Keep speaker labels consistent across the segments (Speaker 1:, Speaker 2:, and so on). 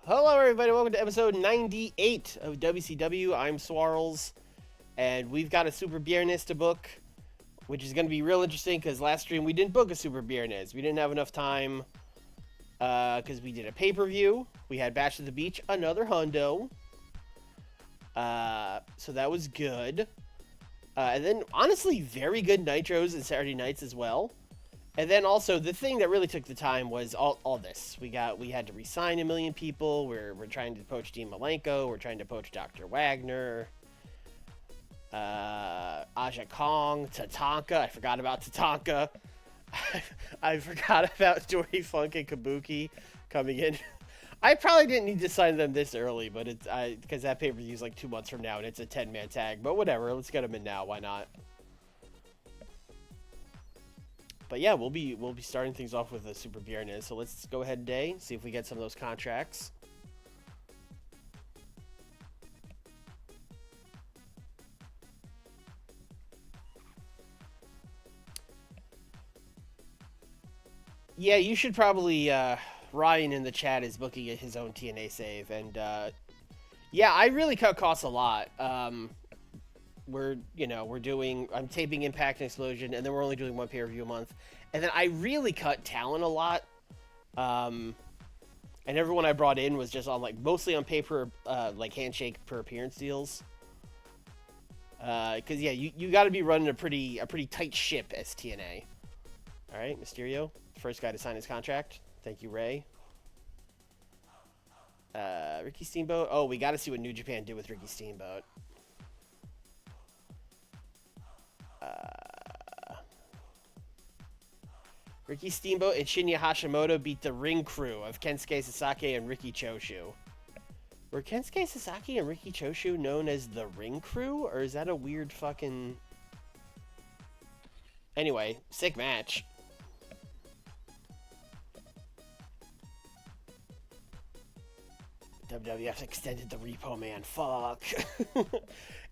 Speaker 1: Hello, everybody. Welcome to episode 98 of WCW. I'm Swarls, and we've got a Super Viernes to book, which is going to be real interesting because last stream we didn't book a Super Viernes. We didn't have enough time because we did a pay-per-view. We had Bash at the Beach, another hundo. So that was good. And then, honestly, very good Nitros and Saturday nights as well. And then also the thing that really took the time was all this. We had to re-sign a million people. We're trying to poach Dean Malenko. We're trying to poach Dr. Wagner. Aja Kong, Tatanka. I forgot about Tatanka. I forgot about Dory Funk and Kabuki coming in. I probably didn't need to sign them this early, but it's because that pay-per-view is like 2 months from now and it's a 10-man tag. But whatever, let's get them in now. Why not? But yeah, we'll be starting things off with a Super Viernes. So let's go ahead today, see if we get some of those contracts. Yeah, you should probably Ryan in the chat is booking his own TNA save, and yeah, I really cut costs a lot. I'm taping Impact and Explosion, and then we're only doing one pay-per-view a month. And then I really cut talent a lot. And everyone I brought in was just on mostly on paper, like handshake per appearance deals. Because yeah, you got to be running a pretty tight ship as TNA. All right, Mysterio, first guy to sign his contract. Thank you, Ray. Ricky Steamboat. Oh, we got to see what New Japan did with Ricky Steamboat. Ricky Steamboat and Shinya Hashimoto beat the Ring Crew of Kensuke Sasaki and Riki Choshu. Were Kensuke Sasaki and Riki Choshu known as the Ring Crew? Or is that a weird fucking... Anyway, sick match. WWF extended the Repo Man. Fuck.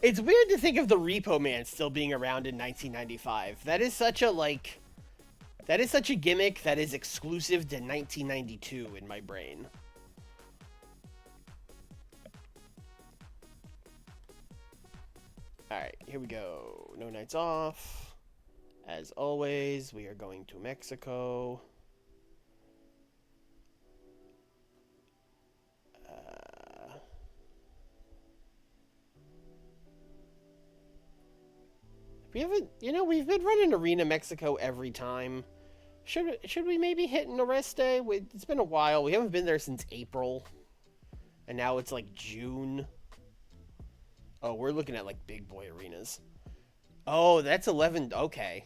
Speaker 1: It's weird to think of the Repo Man still being around in 1995. That is such a gimmick that is exclusive to 1992 in my brain. Alright, here we go. No nights off. As always, we are going to Mexico. We've been running Arena Mexico every time. Should we maybe hit an arrest day? It's been a while. We haven't been there since April. And now it's like June. Oh, we're looking at like big boy arenas. Oh, that's 11. Okay.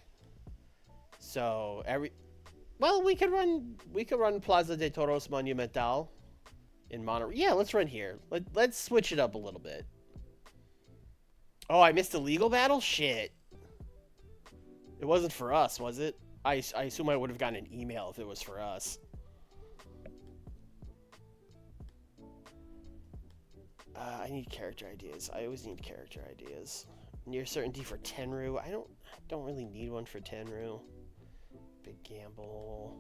Speaker 1: So we could run Plaza de Toros Monumental in Monterrey. Yeah, let's run here. Let's switch it up a little bit. Oh, I missed a legal battle? Shit. It wasn't for us, was it? I assume I would have gotten an email if it was for us. I need character ideas. I always need character ideas. Near certainty for Tenru. I don't really need one for Tenru. Big gamble.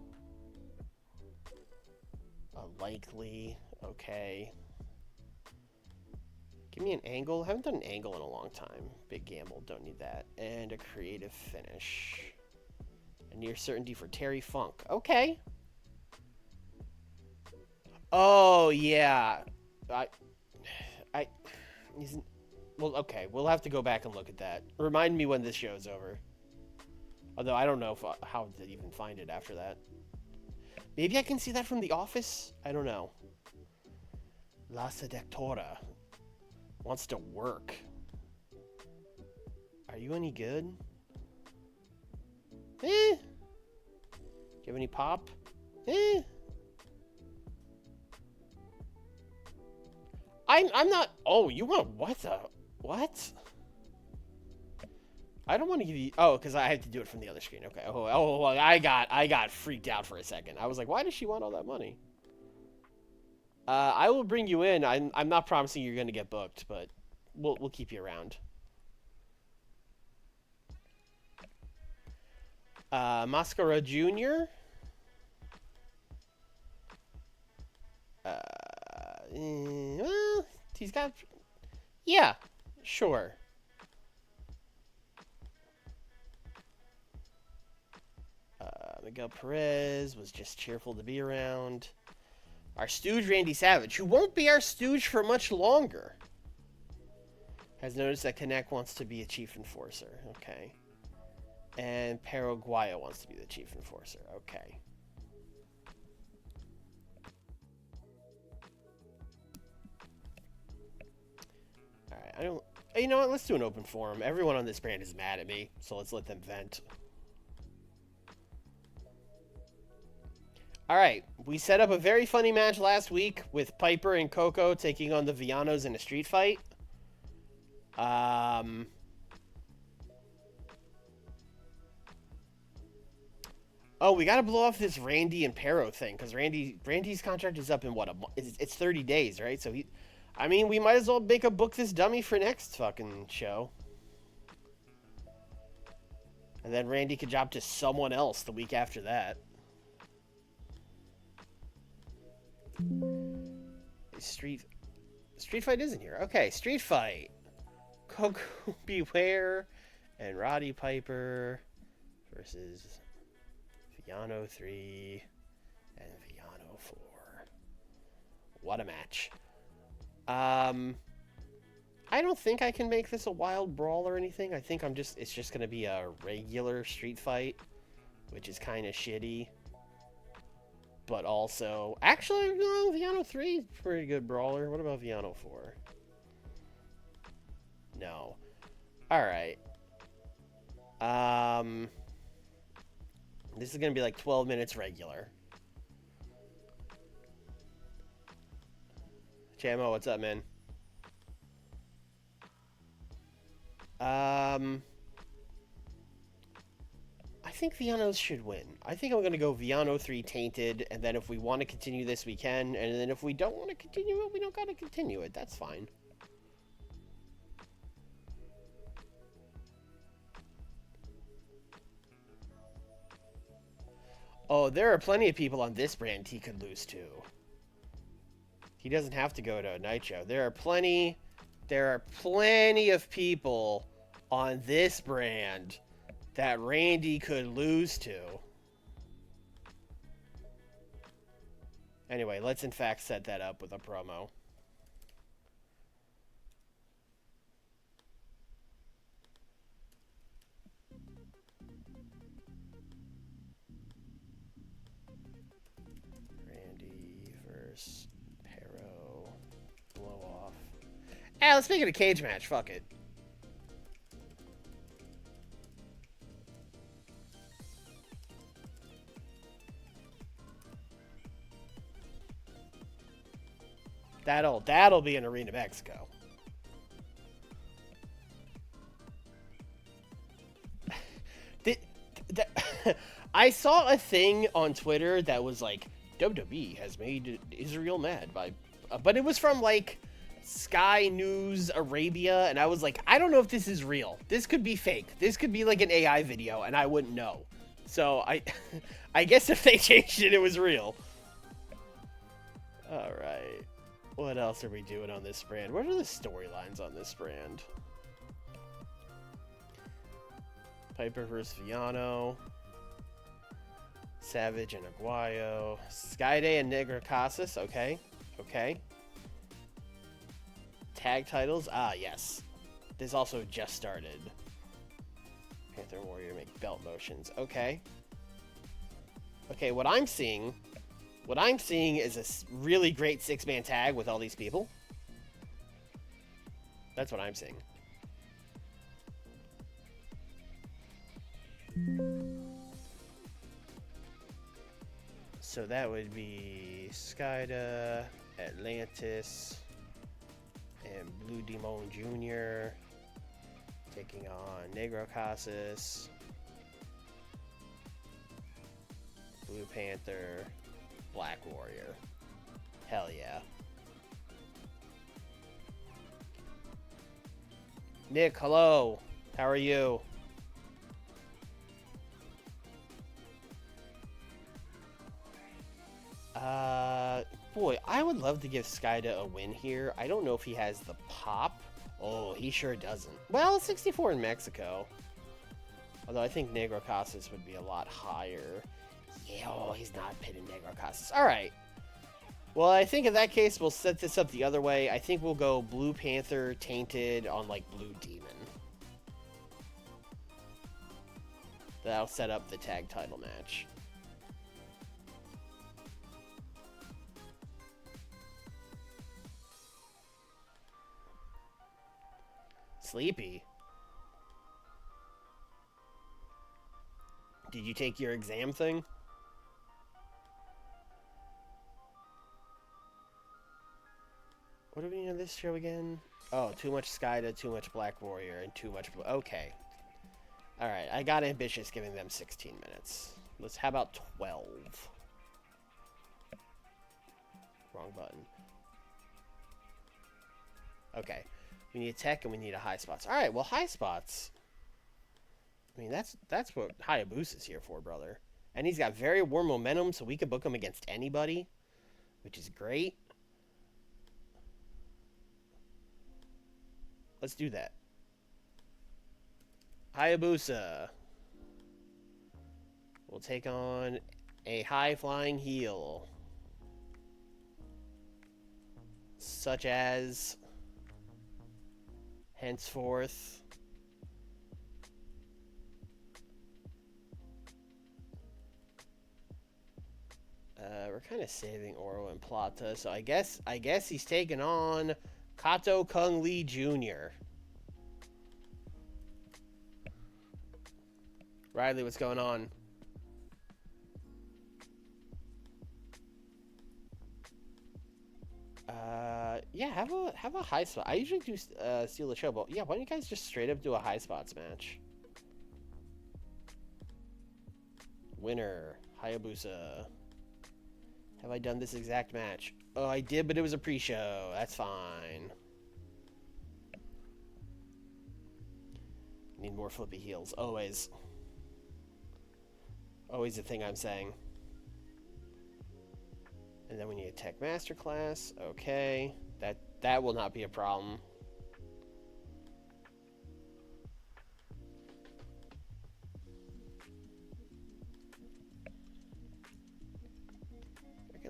Speaker 1: Likely. Okay. Give me an angle. I haven't done an angle in a long time. Big gamble. Don't need that. And a creative finish. A near certainty for Terry Funk. Okay. Oh, yeah. Well, okay. We'll have to go back and look at that. Remind me when this show's over. Although I don't know how to even find it after that. Maybe I can see that from The Office? I don't know. La Seductora wants to work. Are you any good? Do you have any pop? I'm not... Oh, you want... What the... What? I don't want to give you... Oh, because I have to do it from the other screen. Okay. Oh, I got freaked out for a second. I was like, why does she want all that money? I will bring you in. I'm not promising you're going to get booked, but we'll keep you around. Mascara Jr. Well, he's got... Yeah, sure. Miguel Perez was just cheerful to be around. Our stooge, Randy Savage, who won't be our stooge for much longer, has noticed that Connect wants to be a chief enforcer. Okay. And Paraguayo wants to be the chief enforcer. Okay. Alright, I don't... You know what? Let's do an open forum. Everyone on this brand is mad at me, so let's let them vent. Alright, we set up a very funny match last week with Piper and Coco taking on the Villanos in a street fight. Oh, we gotta blow off this Randy and Pero thing, because Randy's contract is up in what, it's 30 days, right? So I mean, we might as well make a book this dummy for next fucking show. And then Randy could drop to someone else the week after that. Street Fight isn't here. Okay, Street Fight. Coco Beware and Roddy Piper versus Villano 3 and Villano 4. What a match. I don't think I can make this a wild brawl or anything. I think it's just going to be a regular street fight, which is kind of shitty. But also, actually, no, Villano 3 is a pretty good brawler. What about Villano 4? No. Alright. This is going to be like 12 minutes regular. Chamo, what's up, man? I think Villanos should win. I think I'm going to go Villano 3 Tainted, and then if we want to continue this, we can, and then if we don't want to continue it, we don't got to continue it. That's fine. Oh, there are plenty of people on this brand he could lose to. He doesn't have to go to Nitro. There are plenty of people on this brand that Randy could lose to. Anyway, let's in fact set that up with a promo. Randy versus Pero. Blow off. Hey, let's make it a cage match. Fuck it. That'll be in Arena Mexico. I saw a thing on Twitter that was like, WWE has made Israel mad by, but it was from like Sky News Arabia, and I was like, I don't know if this is real. This could be fake. This could be like an AI video, and I wouldn't know. So I guess if they changed it, it was real. All right. What else are we doing on this brand? What are the storylines on this brand? Piper versus Villano. Savage and Aguayo. Skyday and Negra Casas. Okay. Okay. Tag titles. Ah, yes. This also just started. Panther Warrior make belt motions. Okay. Okay, what I'm seeing is a really great six-man tag with all these people. That's what I'm seeing. So that would be Skyda, Atlantis, and Blue Demon Jr. taking on Negro Casas, Blue Panther, Black Warrior. Hell yeah. Nick, hello. How are you? Boy, I would love to give Skyda a win here. I don't know if he has the pop. Oh, he sure doesn't. Well, 64 in Mexico. Although I think Negro Casas would be a lot higher. Yeah, oh, he's not pitting Negro Casas. All right. Well, I think in that case, we'll set this up the other way. I think we'll go Blue Panther Tainted on, like, Blue Demon. That'll set up the tag title match. Sleepy. Did you take your exam thing? What do we need on this show again? Oh, too much Skyda, too much Black Warrior, and too much... Okay. Alright, I got ambitious giving them 16 minutes. How about 12? Wrong button. Okay. We need a tech and we need a high spots. Alright, well, high spots... I mean, that's what Hayabusa's here for, brother. And he's got very warm momentum, so we could book him against anybody, which is great. Let's do that. Hayabusa will take on a high-flying heel, such as henceforth we're kind of saving Oro and Plata, so I guess he's taking on Kato Kung Lee Jr. Riley, what's going on? Yeah, have a high spot. I usually do steal the show, but yeah, why don't you guys just straight up do a high spots match? Winner, Hayabusa. Have I done this exact match? Oh, I did, but it was a pre-show. That's fine. Need more flippy heels. Always. Always the thing I'm saying. And then we need a Tech Masterclass. Okay. That will not be a problem.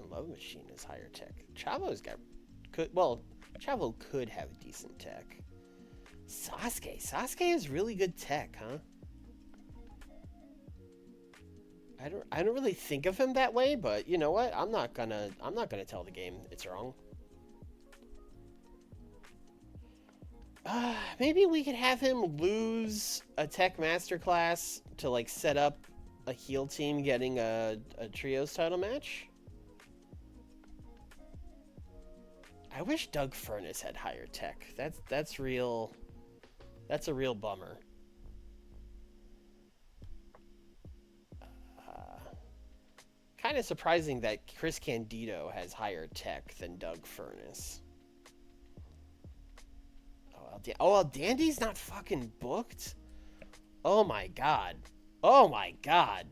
Speaker 1: Love Machine is higher tech. Chavo's got Chavo could have decent tech. Sasuke has really good tech, huh? I don't really think of him that way, but you know what? I'm not gonna tell the game it's wrong. Maybe we could have him lose a Tech Masterclass to like set up a heel team getting a trios title match. I wish Doug Furnace had higher tech. That's real. That's a real bummer. Kind of surprising that Chris Candido has higher tech than Doug Furnace. Oh, Dandy's not fucking booked? Oh my god. Oh my god.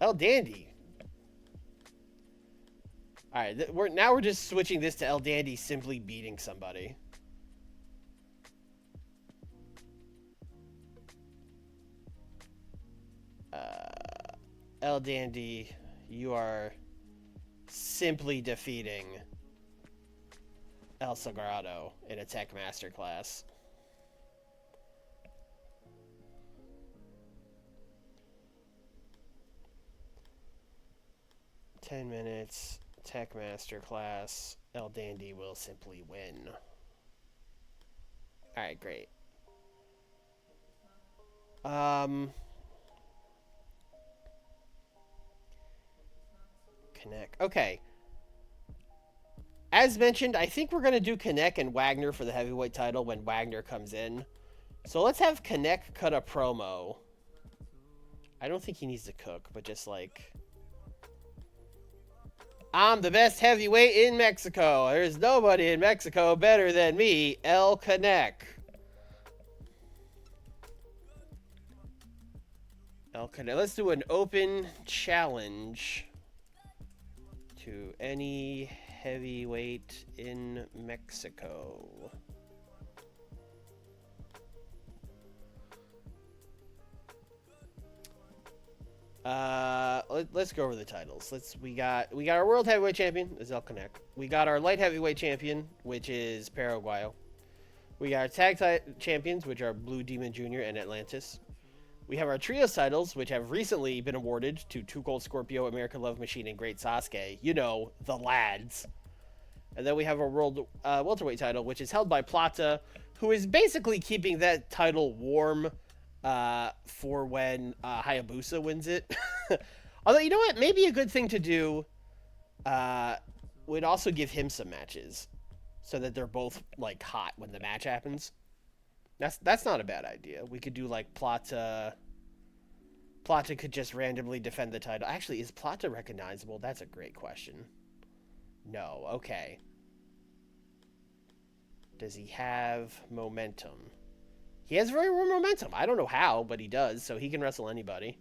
Speaker 1: El Dandy. Alright, we're just switching this to El Dandy simply beating somebody. El Dandy, you are simply defeating El Sagrado in a Tech Masterclass. "10 minutes, Tech Masterclass, El Dandy will simply win." Alright, great. Connect. Okay. As mentioned, I think we're going to do Connect and Wagner for the heavyweight title when Wagner comes in. So let's have Connect cut a promo. I don't think he needs to cook, but just like... "I'm the best heavyweight in Mexico. There's nobody in Mexico better than me, El Connect." El Connect. Let's do an open challenge to any heavyweight in Mexico. Let's go over the titles. We got our world heavyweight champion, is El Connect. We got our light heavyweight champion, which is Paraguayo. We got our tag champions, which are Blue Demon Jr. and Atlantis. We have our trios titles, which have recently been awarded to Too Cold Scorpio, American Love Machine, and Great Sasuke. You know, the lads. And then we have our world welterweight title, which is held by Plata, who is basically keeping that title warm for when Hayabusa wins it. Although, you know what? Maybe a good thing to do would also give him some matches so that they're both, like, hot when the match happens. That's not a bad idea. We could do, like, Plata. Plata could just randomly defend the title. Actually, is Plata recognizable? That's a great question. No. Okay. Does he have momentum? He has very real momentum. I don't know how, but he does, so he can wrestle anybody.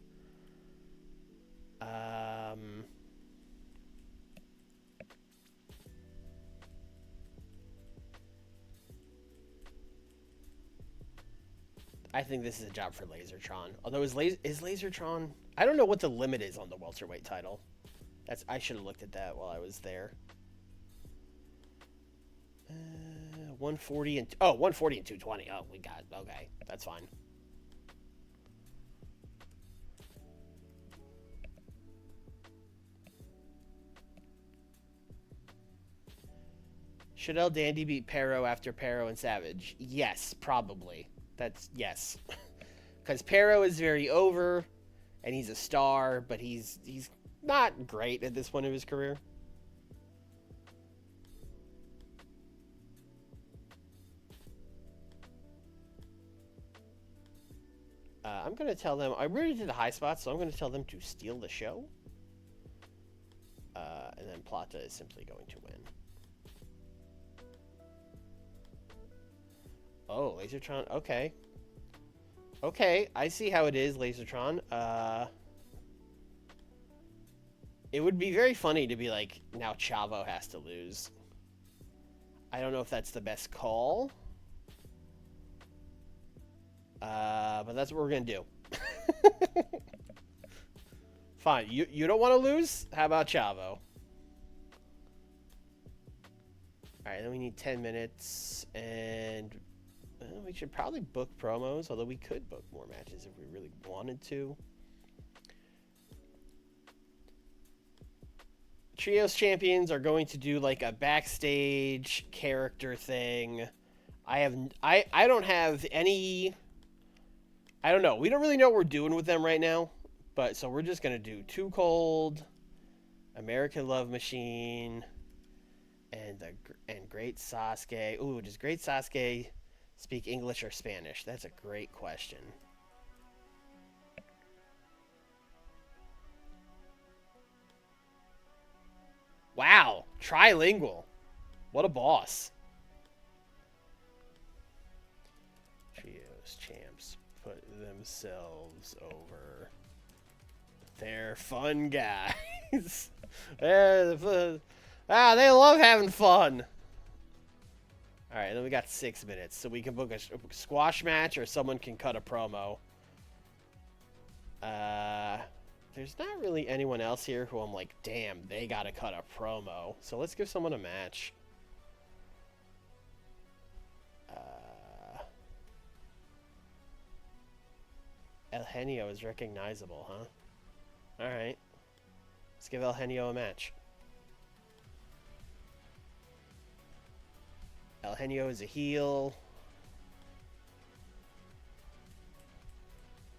Speaker 1: I think this is a job for Lasertron. Although is Lasertron... I don't know what the limit is on the welterweight title. I should have looked at that while I was there. 140 and... Oh, 140 and 220. Oh, we got... Okay, that's fine. Should El Dandy beat Pero after Pero and Savage? Yes, probably. That's... Yes. Because Pero is very over, and he's a star, but he's not great at this point of his career. I'm going to tell them... I already did the high spots, so I'm going to tell them to steal the show. And then Plata is simply going to win. Oh, Lasertron. Okay. Okay, I see how it is, Lasertron. It would be very funny to be like, now Chavo has to lose. I don't know if that's the best call. But that's what we're going to do. Fine. You don't want to lose? How about Chavo? Alright, then we need 10 minutes. And we should probably book promos. Although we could book more matches if we really wanted to. Trios champions are going to do like a backstage character thing. I don't have any... I don't know. We don't really know what we're doing with them right now. But so we're just going to do Too Cold, American Love Machine, and Great Sasuke. Ooh, does Great Sasuke speak English or Spanish? That's a great question. Wow, trilingual. What a boss. Trios champs put themselves over. They're fun guys. They love having fun. Alright, then we got 6 minutes. So we can book a squash match or someone can cut a promo. There's not really anyone else here who I'm like, damn, they gotta cut a promo. So let's give someone a match. El Genio is recognizable, huh? Alright. Let's give El Genio a match. El Genio is a heel.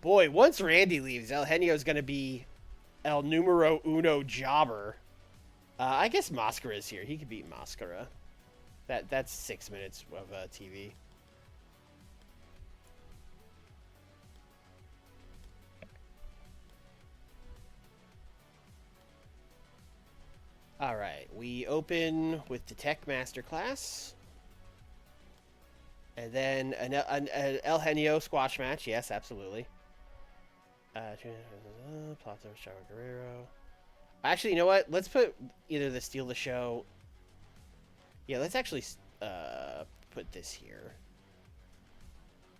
Speaker 1: Boy, once Randy leaves, El Genio is going to be El Numero Uno jobber. I guess Mascara is here. He could beat Mascara. That's 6 minutes of TV. Alright, we open with the Tech Masterclass. And then an El Genio squash match. Yes, absolutely. Plata, Chavo Guerrero. Actually, you know what? Let's put either the Steal the Show. Yeah, let's actually put this here.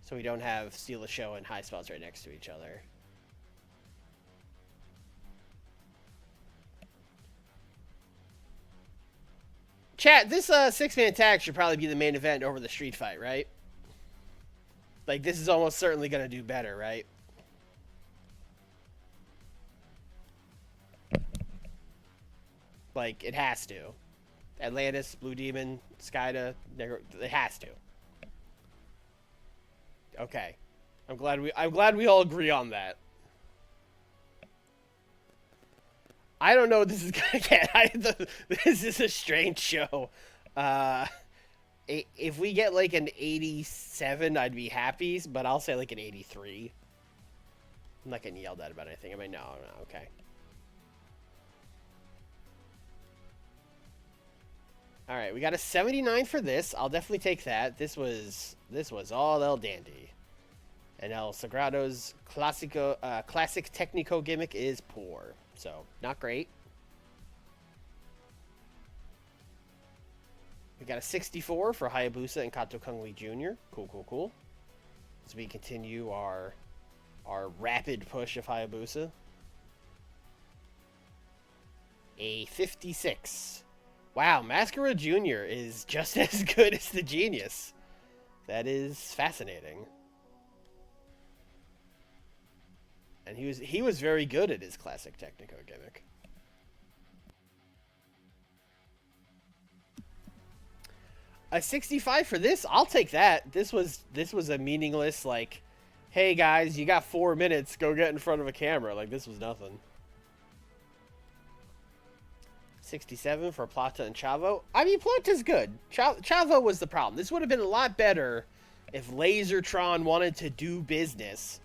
Speaker 1: So we don't have Steal the Show and High Spots right next to each other. Chat, this six-man tag should probably be the main event over the street fight, right? Like, this is almost certainly going to do better, right? Like, it has to. Atlantis, Blue Demon, Skyda, it has to. Okay. I'm glad we all agree on that. I don't know what this is gonna get. This is a strange show. If we get like an 87, I'd be happy, but I'll say like an 83. I'm not getting yelled at about anything. I mean, no, okay. All right, we got a 79 for this. I'll definitely take that. This was all El Dandy. And El Sagrado's classic Technico gimmick is poor. So, not great. We got a 64 for Hayabusa and Kato Kungli Jr. Cool. As we continue our rapid push of Hayabusa. A 56. Wow, Mascara Jr. is just as good as the Genius. That is fascinating. And he was very good at his classic Technico gimmick. A 65 for this, I'll take that. This was a meaningless, like, hey guys, you got 4 minutes, go get in front of a camera. Like, this was nothing. 67 for Plata and Chavo. I mean, Plata's good. Chavo was the problem. This would have been a lot better if Lasertron wanted to do business.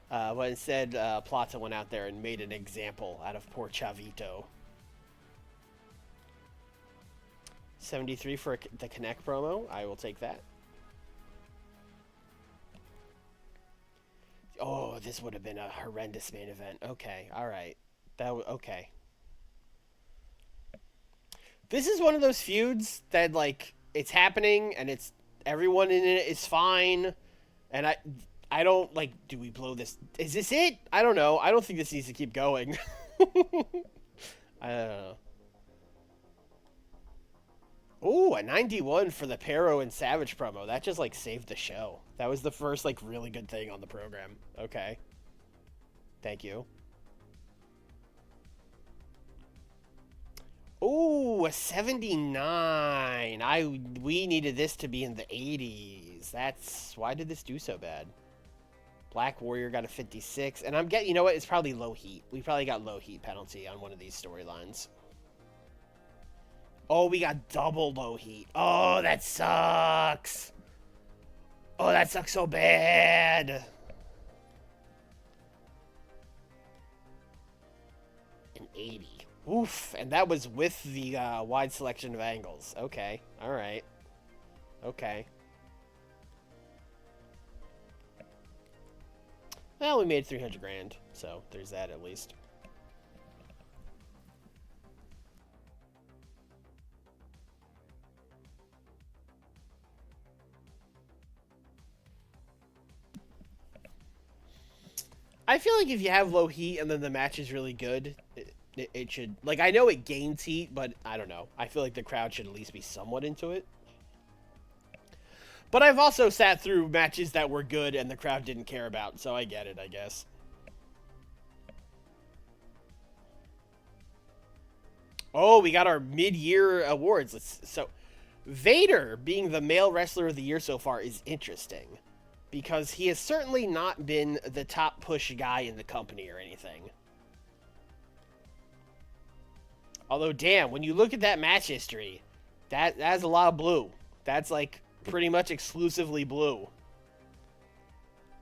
Speaker 1: But instead, Plata went out there and made an example out of poor Chavito. 73 for the Connect promo. I will take that. Oh, this would have been a horrendous main event. Okay, all right. Okay. This is one of those feuds that, like, it's happening and it's everyone in it is fine, and I don't, like, do we blow this? Is this it? I don't know. I don't think this needs to keep going. I don't know. Ooh, a 91 for the Pero and Savage promo. That just, like, saved the show. That was the first, like, really good thing on the program. Okay. Thank you. Ooh, a 79. We needed this to be in the 80s. Why did this do so bad? Black Warrior got a 56. And I'm getting, you know what? It's probably low heat. We probably got low heat penalty on one of these storylines. Oh, we got double low heat. Oh, that sucks. Oh, that sucks so bad. An 80. Oof. And that was with the wide selection of angles. Okay. All right. Okay. Well, we made 300 grand. So there's that at least. I feel like if you have low heat and then the match is really good, it should... Like, I know it gains heat, but I don't know. I feel like the crowd should at least be somewhat into it. But I've also sat through matches that were good and the crowd didn't care about, so I get it, I guess. Oh, we got our mid-year awards. So, Vader being the male wrestler of the year so far is interesting. Because he has certainly not been the top push guy in the company or anything. Although, damn, when you look at that match history, that has a lot of blue. That's, like, pretty much exclusively blue.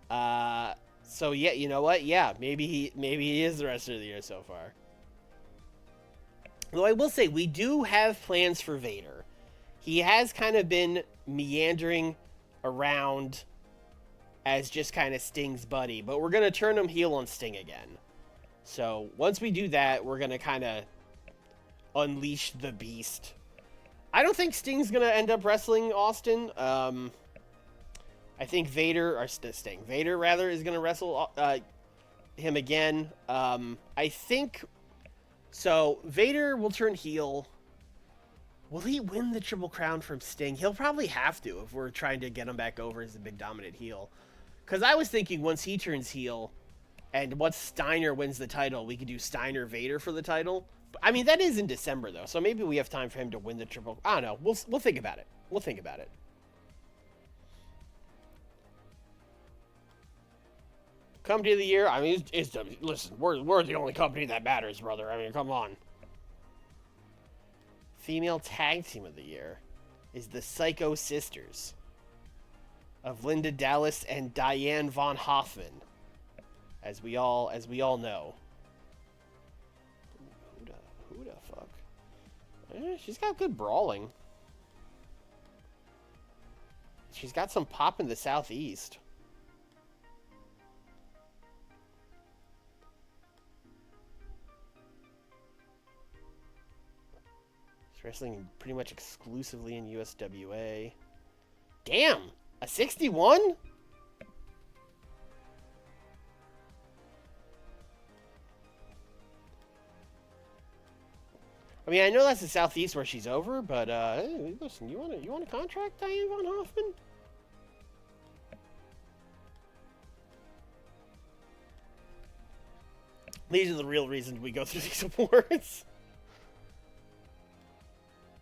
Speaker 1: So, yeah, you know what? Yeah, maybe he is the wrestler of the year so far. Though I will say, we do have plans for Vader. He has kind of been meandering around as just kind of Sting's buddy, but we're going to turn him heel on Sting again. So once we do that, we're going to kind of unleash the beast. I don't think Sting's going to end up wrestling Austin. I think Vader rather, is going to wrestle him again. I think, so Vader will turn heel. Will he win the Triple Crown from Sting? He'll probably have to if we're trying to get him back over as a big dominant heel. Because I was thinking once he turns heel, and once Steiner wins the title, we could do Steiner Vader for the title. I mean, that is in December, though, so maybe we have time for him to win the Triple... I don't know. We'll think about it. We'll think about it. Company of the year? I mean, listen, we're the only company that matters, brother. I mean, come on. Female Tag Team of the Year is the Psycho Sisters of Linda Dallas and Diane Von Hoffman, as we all know. Who the fuck? She's got good brawling. She's got some pop in the Southeast. She's wrestling pretty much exclusively in USWA. Damn! A 61? I mean, I know that's the Southeast where she's over, but hey, listen, you want to contract Diane Von Hoffman? These are the real reasons we go through these awards.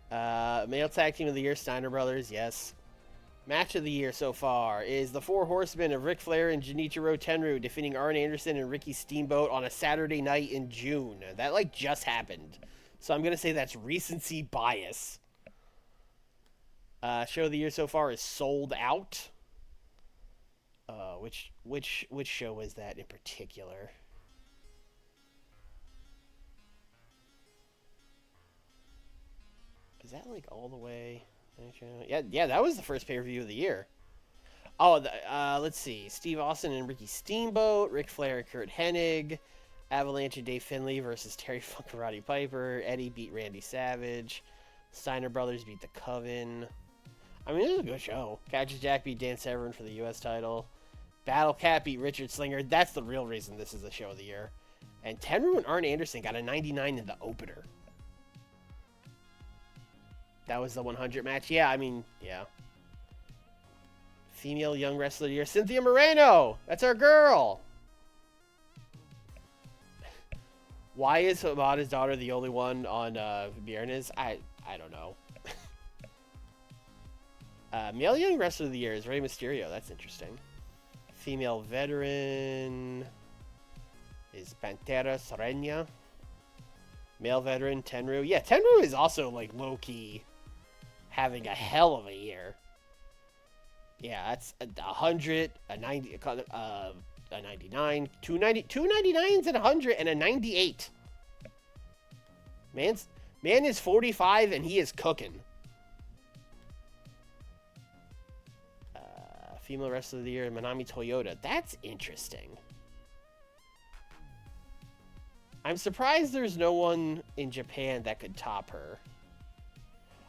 Speaker 1: Male Tag Team of the Year, Steiner Brothers, yes. Match of the year so far is the Four Horsemen of Ric Flair and Genichiro Tenryu defeating Arn Anderson and Ricky Steamboat on a Saturday night in June. That, like, just happened. So I'm going to say that's recency bias. Show of the year so far is Sold Out. Which show is that in particular? Is that, like, all the way... Yeah, that was the first pay-per-view of the year. Oh, let's see. Steve Austin and Ricky Steamboat, Ric Flair and Kurt Hennig, Avalanche and Dave Finlay versus Terry Funk and Roddy Piper, Eddie beat Randy Savage, Steiner Brothers beat The Coven. I mean, it was a good show. Cactus Jack beat Dan Severn for the U.S. title. Battle Cat beat Richard Slinger. That's the real reason this is the show of the year. And Tenryu and Arn Anderson got a 99 in the opener. That was the 100 match. Yeah, I mean, yeah. Female Young Wrestler of the Year, Cynthia Moreno. That's our girl. Why is Hamada's daughter the only one on Viernes? I don't know. Male Young Wrestler of the Year is Rey Mysterio. That's interesting. Female Veteran is Pantera Serena. Male Veteran, Tenryu. Yeah, Tenryu is also, like, low-key having a hell of a year. Yeah, that's a 100, a 90, a 99, 290, 299s and 100, and a 98. Man is 45 and he is cooking. Female Wrestler of the Year, Manami Toyota. That's interesting. I'm surprised there's no one in Japan that could top her.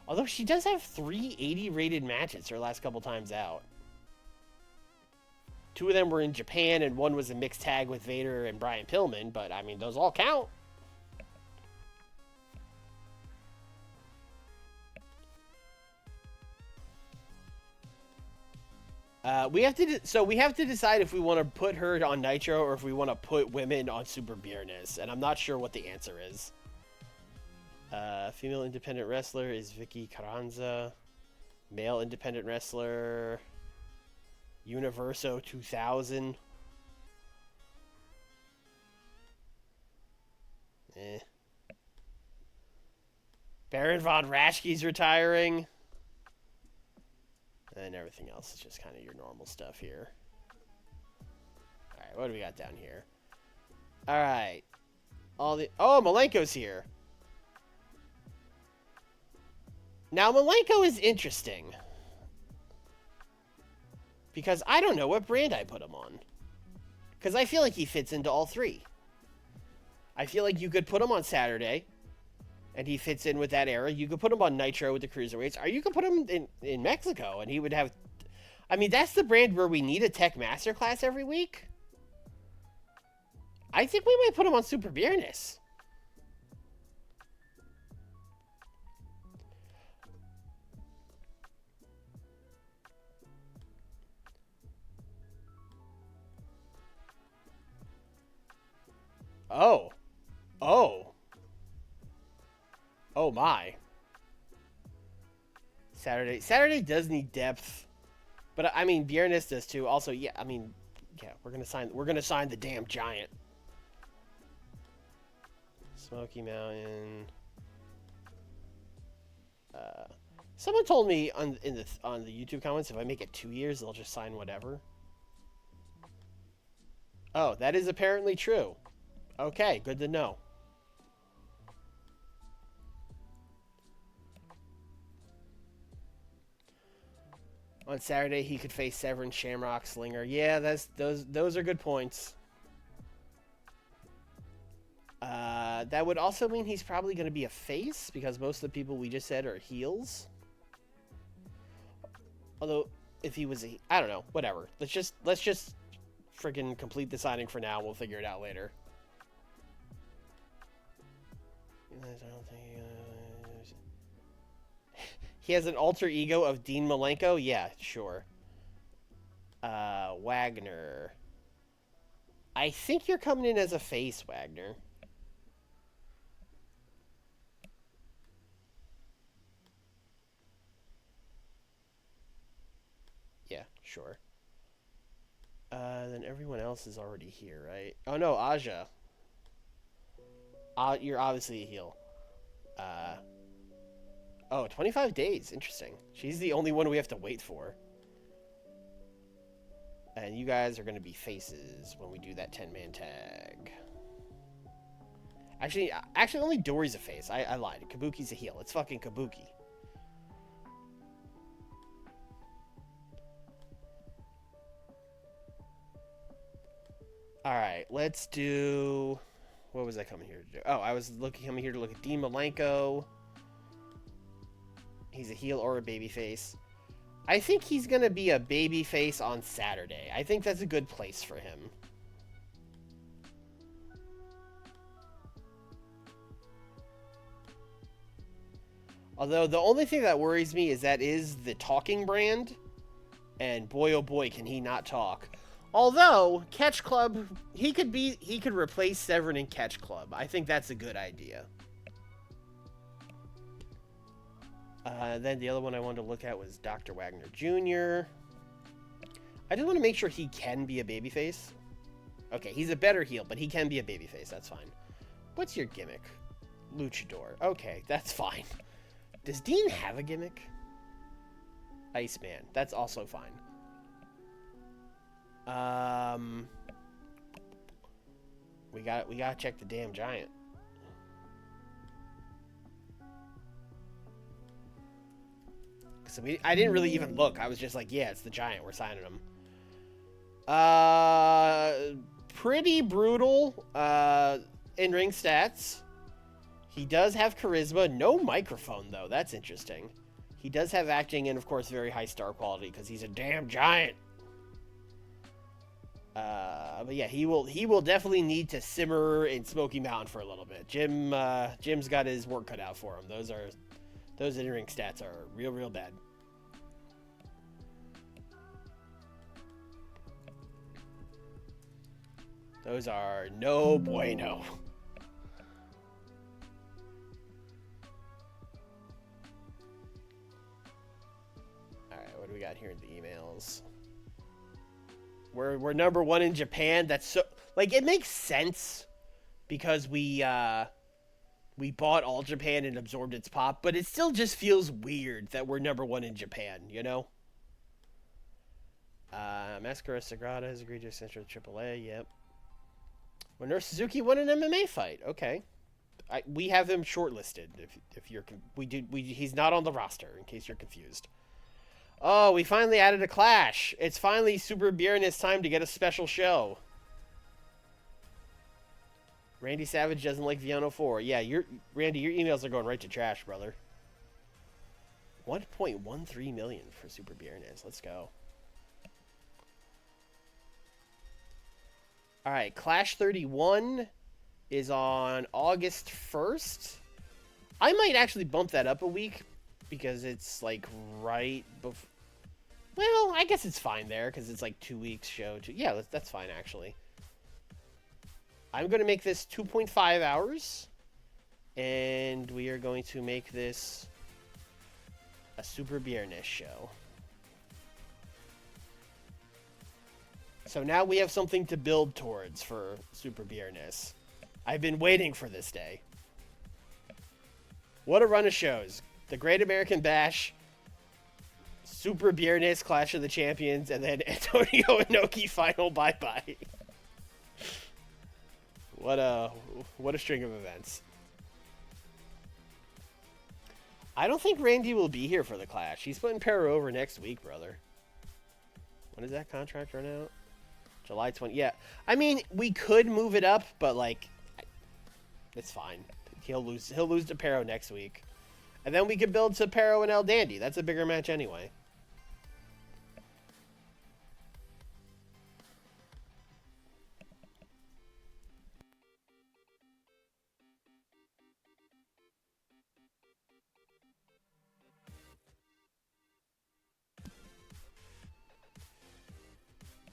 Speaker 1: Although she does have 3 80-rated matches her last couple times out. 2 of them were in Japan, and 1 was a mixed tag with Vader and Brian Pillman, but, I mean, those all count. We have to decide if we want to put her on Nitro or if we want to put women on Super Viernes, and I'm not sure what the answer is. Female independent wrestler is Vicky Carranza. Male independent wrestler, Universo 2000. Baron Von Raschke's retiring. And everything else is just kind of your normal stuff here. Alright, what do we got down here? Alright. Oh, Malenko's here. Now, Malenko is interesting. Because I don't know what brand I put him on. Because I feel like he fits into all 3. I feel like you could put him on Saturday, and he fits in with that era. You could put him on Nitro with the Cruiserweights, or you could put him in Mexico, and he would have... I mean, that's the brand where we need a tech masterclass every week. I think we might put him on Super Viernes. Oh. Oh. Oh my. Saturday does need depth. But I mean Viernes does too. Also, yeah, I mean, yeah, we're gonna sign the damn giant. Smoky Mountain. Someone told me on the YouTube comments if I make it 2 years, they'll just sign whatever. Oh, that is apparently true. Okay, good to know. On Saturday, he could face Severin, Shamrock, Slinger. Yeah, those are good points. That would also mean he's probably going to be a face because most of the people we just said are heels. Although, if he was I don't know, whatever. Let's just freaking complete the signing for now. We'll figure it out later. He has an alter ego of Dean Malenko? Yeah, sure. Wagner. I think you're coming in as a face, Wagner. Yeah, sure. Then everyone else is already here, right? Oh no, Aja. You're obviously a heel. Oh, 25 days. Interesting. She's the only one we have to wait for. And you guys are going to be faces when we do that 10-man tag. Actually, only Dory's a face. I lied. Kabuki's a heel. It's fucking Kabuki. Alright, let's do... What was I coming here to do? Oh, I was coming here to look at Dean Malenko. He's a heel or a babyface. I think he's going to be a babyface on Saturday. I think that's a good place for him. Although the only thing that worries me is that is the talking brand. And boy oh boy can he not talk. Although Catch Club, he could replace Severin in Catch Club. I think that's a good idea. Then the other one I wanted to look at was Dr. Wagner Jr. I just want to make sure he can be a babyface. Okay, he's a better heel, but he can be a babyface. That's fine. What's your gimmick? Luchador. Okay, that's fine. Does Dean have a gimmick? Iceman. That's also fine. We gotta check the damn giant. So I didn't really even look. I was just like, yeah, it's the giant. We're signing him. Pretty brutal in-ring stats. He does have charisma. No microphone, though. That's interesting. He does have acting and, of course, very high star quality because he's a damn giant. But yeah, he will definitely need to simmer in Smoky Mountain for a little bit. Jim's got his work cut out for him. Those in-ring stats are real bad. Those are no bueno. Alright, what do we got here in the emails? We're #1 in Japan. That's so... Like, it makes sense because we bought All Japan and absorbed its pop, but it still just feels weird that we're #1 in Japan, you know? Mascara Sagrada has agreed to extend to AAA, yep. Minoru Suzuki won an MMA fight, okay. We have him shortlisted, if you're... He's not on the roster, in case you're confused. Oh, we finally added a clash. It's finally Super Viernes time to get a special show. Randy Savage doesn't like Villano 4. Yeah, Randy, your emails are going right to trash, brother. 1.13 million for Super Viernes. Let's go. All right, Clash 31 is on August 1st. I might actually bump that up a week because it's like right before. Well, I guess it's fine there because it's like 2 weeks show. Yeah, that's fine actually. I'm going to make this 2.5 hours, and we are going to make this a Super Viernes show. So now we have something to build towards for Super Viernes. I've been waiting for this day. What a run of shows. The Great American Bash, Super Viernes Clash of the Champions, and then Antonio Inoki final bye-bye. What a string of events. I don't think Randy will be here for the Clash. He's putting Pero over next week, brother. When does that contract run out? July 20. Yeah. I mean, we could move it up, but like it's fine. He'll lose to Pero next week. And then we could build to Pero and El Dandy. That's a bigger match anyway.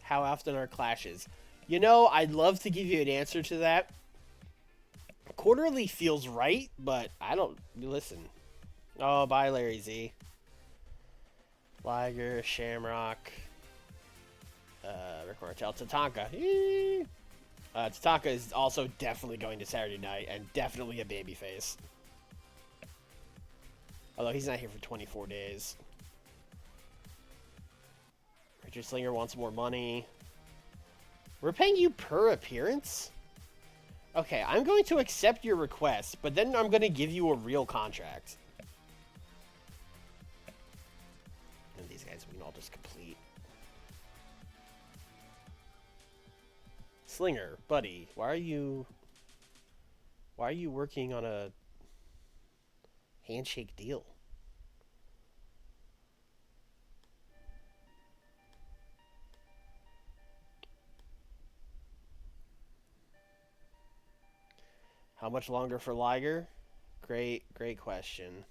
Speaker 1: How often are clashes? You know, I'd love to give you an answer to that. Quarterly feels right, but I don't listen. Oh, bye, Larry Z. Liger, Shamrock, Rick Martel, Tatanka. Tatanka is also definitely going to Saturday night and definitely a babyface. Although he's not here for 24 days. Richard Slinger wants more money. We're paying you per appearance? Okay, I'm going to accept your request, but then I'm going to give you a real contract. And these guys we can all just complete. Slinger, buddy, why are you working on a handshake deal? How much longer for Liger? Great question.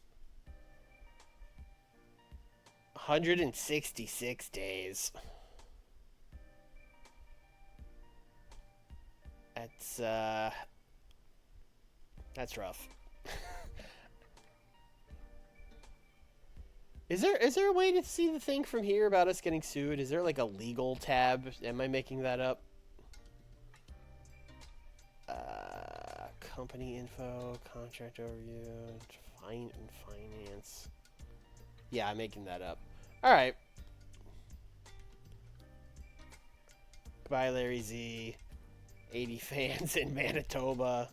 Speaker 1: 166 days. That's rough. Is there a way to see the thing from here about us getting sued? Is there like a legal tab? Am I making that up? Company info, contract overview, finance. Yeah, I'm making that up. All right. Bye, Larry Z. 80 fans in Manitoba,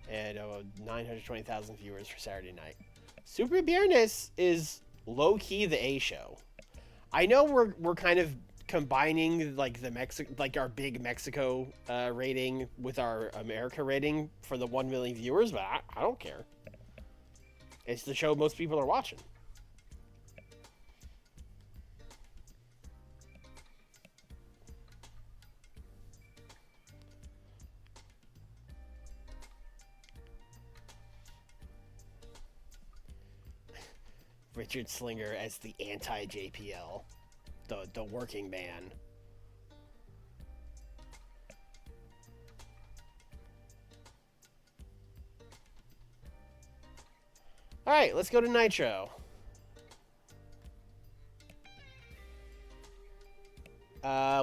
Speaker 1: and 920,000 viewers for Saturday night. Super Viernes is low-key the A show. I know we're kind of combining like our big Mexico rating with our America rating for the 1 million viewers, but I don't care. It's the show most people are watching. Richard Slinger as the anti-JPL, the working man. All right, let's go to Nitro.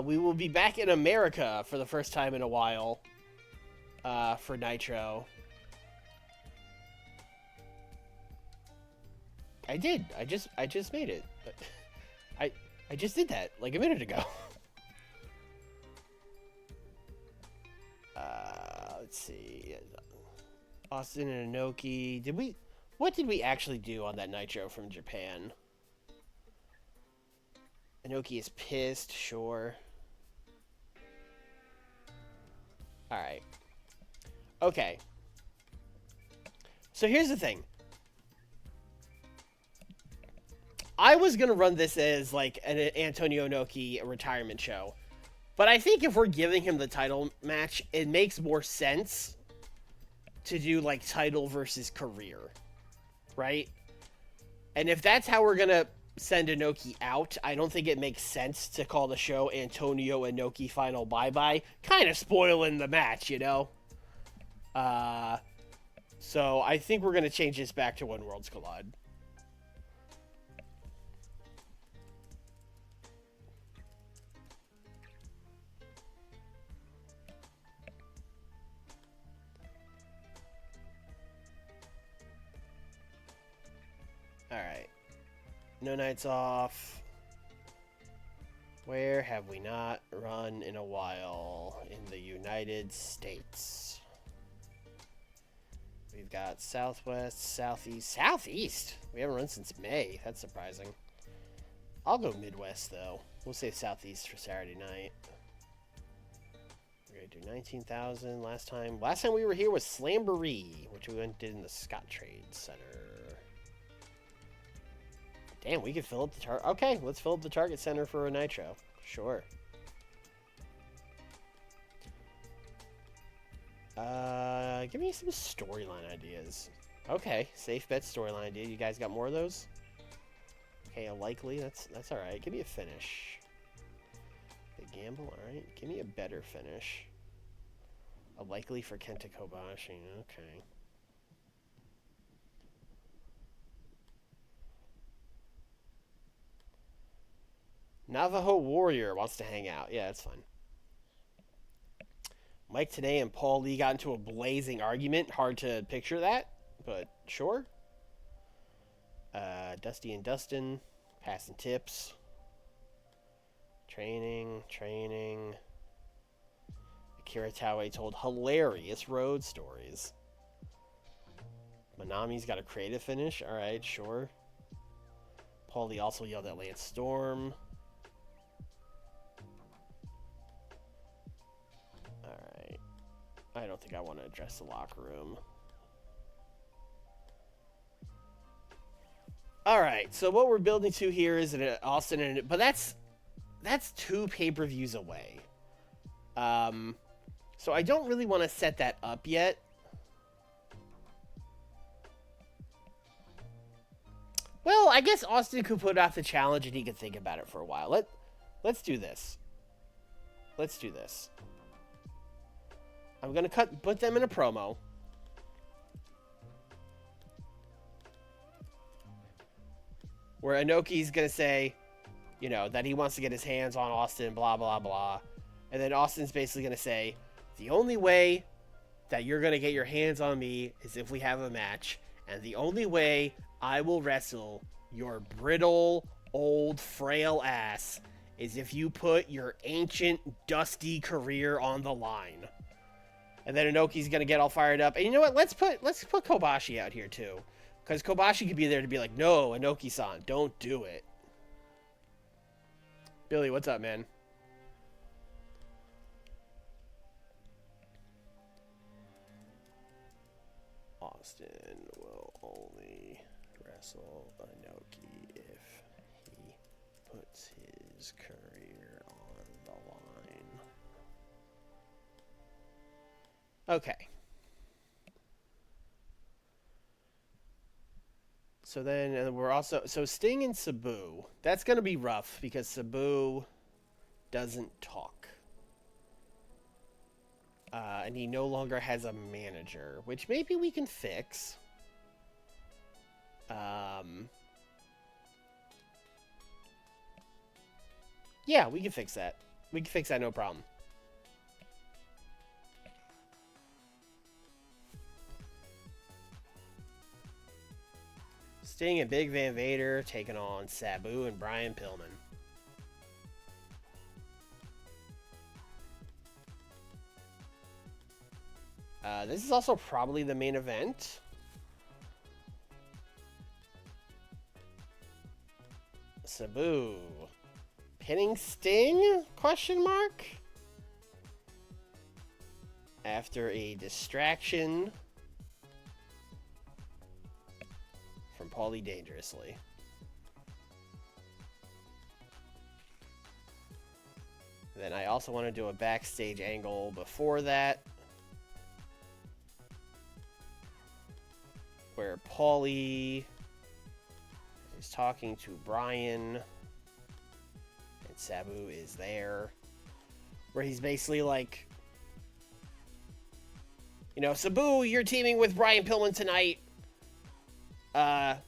Speaker 1: We will be back in America for the first time in a while for Nitro. I did. I just made it. I just did that like a minute ago. Let's see. Austin and Inoki. What did we actually do on that Nitro from Japan? Inoki is pissed, sure. Alright. Okay. So here's the thing. I was going to run this as like an Antonio Inoki retirement show. But I think if we're giving him the title match, it makes more sense to do like title versus career. Right? And if that's how we're going to send Inoki out, I don't think it makes sense to call the show Antonio Inoki Final Bye-Bye. Kind of spoiling the match, you know? So I think we're going to change this back to When Worlds Collide. Alright. No nights off. Where have we not run in a while? In the United States. We've got Southwest, Southeast. Southeast? We haven't run since May. That's surprising. I'll go Midwest, though. We'll say Southeast for Saturday night. We're going to do 19,000 last time. Last time we were here was Slamboree, which we went did in the Scott Trade Center. Damn, we could fill up the target. Okay, let's fill up the Target Center for a Nitro. Sure. Give me some storyline ideas. Okay, safe bet storyline idea. You guys got more of those? Okay, a likely. That's all right. Give me a finish. A gamble. All right. Give me a better finish. A likely for Kenta Kobashi. Okay. Navajo Warrior wants to hang out. Yeah, that's fine. Mike Tenay and Paul Lee got into a blazing argument. Hard to picture that, but sure. Dusty and Dustin, passing tips. Training. Akira Taue told hilarious road stories. Manami's got a creative finish. All right, sure. Paul Lee also yelled at Lance Storm. Alright. I don't think I want to address the locker room. Alright, so what we're building to here is an Austin, and but that's 2 pay-per-views away. So I don't really want to set that up yet. Well, I guess Austin could put out the challenge and he could think about it for a while. Let's do this. Let's do this. I'm going to put them in a promo. Where Inoki's going to say, you know, that he wants to get his hands on Austin, blah, blah, blah. And then Austin's basically going to say, the only way that you're going to get your hands on me is if we have a match. And the only way I will wrestle your brittle, old, frail ass is if you put your ancient, dusty career on the line. And then Inoki's going to get all fired up. And you know what? Let's put Kobashi out here, too. Because Kobashi could be there to be like, no, Inoki-san, don't do it. Billy, what's up, man? Austin will only wrestle Inoki if he puts his career on the line. Okay. So then we're also... So Sting and Sabu. That's going to be rough because Sabu doesn't talk. And he no longer has a manager, which maybe we can fix. Yeah, we can fix that. We can fix that, no problem. Sting and Big Van Vader taking on Sabu and Brian Pillman. This is also probably the main event. Sabu pinning Sting? Question mark. after a distraction from Paulie Dangerously. Then I also want to do a backstage angle before that, where Paulie is talking to Brian, and Sabu is there, where he's basically like, you know, Sabu, you're teaming with Brian Pillman tonight, to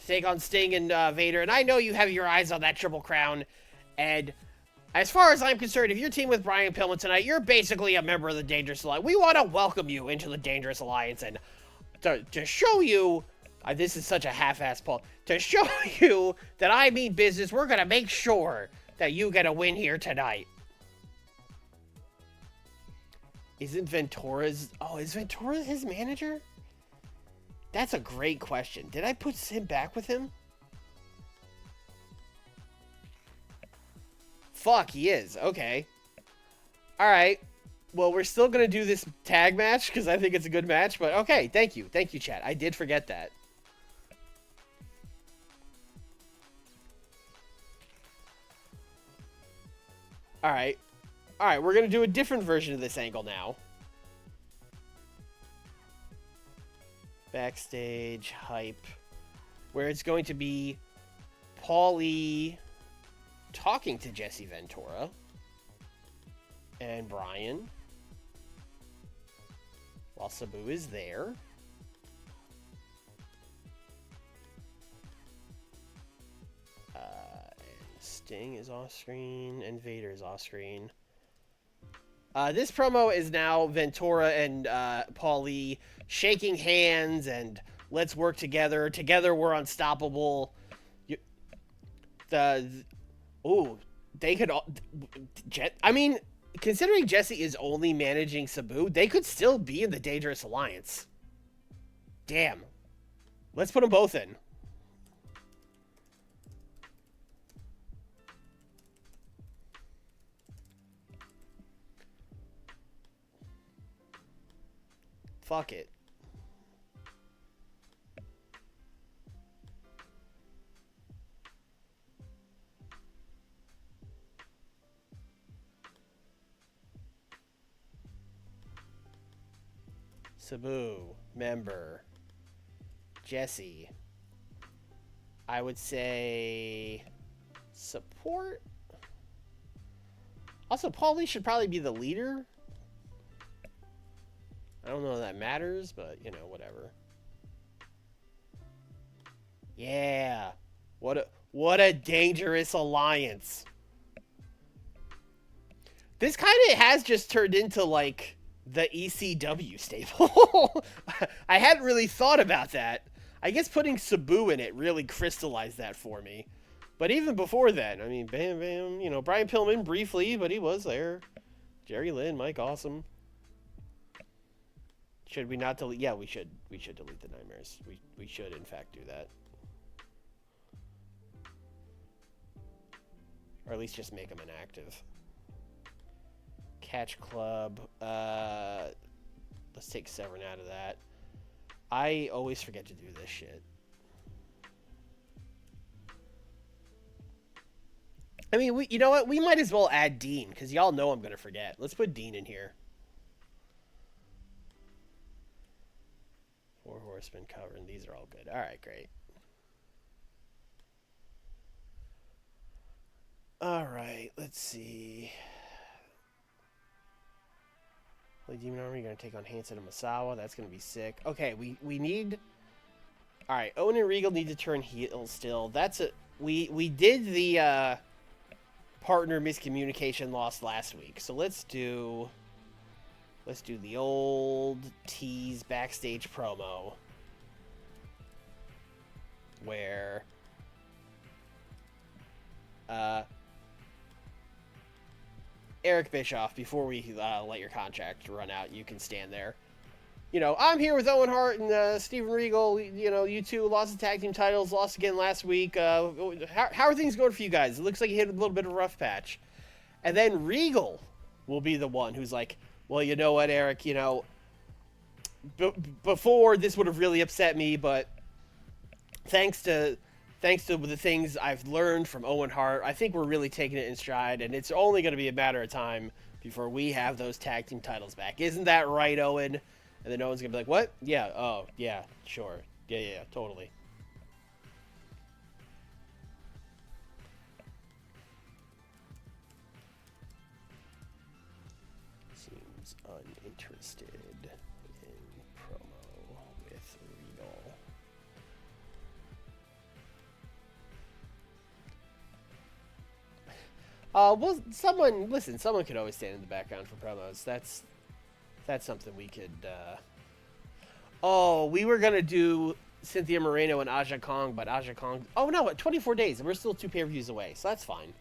Speaker 1: take on Sting and Vader, and I know you have your eyes on that Triple Crown, and as far as I'm concerned, if you're teaming with Brian Pillman tonight, you're basically a member of the Dangerous Alliance. We want to welcome you into the Dangerous Alliance, and to show you, this is such a half-assed Paul, to show you that I mean business, we're going to make sure that you get a win here tonight. Isn't Ventura's... Oh, is Ventura his manager? That's a great question. Did I put him back with him? Fuck, he is. Okay. Alright. Well, we're still going to do this tag match because I think it's a good match. But okay, thank you. Thank you, chat. I did forget that. Alright. Alright, we're going to do a different version of this angle now. Backstage hype. Where it's going to be Paulie talking to Jesse Ventura and Brian while Sabu is there. And Sting is off screen and Vader is off screen. This promo is now Ventura and Paulie shaking hands and let's work together. Together we're unstoppable. Ooh, they could... I mean, considering Jesse is only managing Sabu, they could still be in the Dangerous Alliance. Damn. Let's put them both in. Fuck it. Sabu, member. Jesse. I would say support. Also, Paulie should probably be the leader. I don't know if that matters, but, you know, whatever. Yeah. What a dangerous alliance. This kind of has just turned into, like, the ECW stable. I hadn't really thought about that. I guess putting Sabu in it really crystallized that for me. But even before then, I mean, Bam Bam, you know, Brian Pillman briefly, but he was there. Jerry Lynn, Mike Awesome. Should we not delete? Yeah, we should. We should delete the Nightmares. We should, in fact, do that. Or at least just make them inactive. Catch Club. Let's take Severn out of that. I always forget to do this shit. I mean, you know what? We might as well add Dean, because y'all know I'm going to forget. Let's put Dean in here. Four Horsemen covering. These are all good. All right, great. All right, let's see. Holy Demon Army going to take on Hanson and Masawa. That's going to be sick. Okay, we need... All right, Owen and Regal need to turn heel still. That's a... We did the partner miscommunication loss last week. So let's do the old tease backstage promo. Where... Eric Bischoff, before we let your contract run out, you can stand there. You know, I'm here with Owen Hart and Steven Regal. You know, you two lost the tag team titles, lost again last week. How are things going for you guys? It looks like you hit a little bit of a rough patch. And then Regal will be the one who's like, well, you know what, Eric, you know, before this would have really upset me, but thanks to the things I've learned from Owen Hart, I think we're really taking it in stride, and it's only going to be a matter of time before we have those tag team titles back. Isn't that right, Owen? And then Owen's going to be like, what? Yeah, oh, yeah, sure. Yeah, totally. Seems uninterested in promo with Regal. Well, someone could always stand in the background for promos. That's something we could. Oh, we were gonna do Cynthia Moreno and Aja Kong, but Aja Kong. Oh no, 24 days, and we're still 2 pay-per-views away, so that's fine.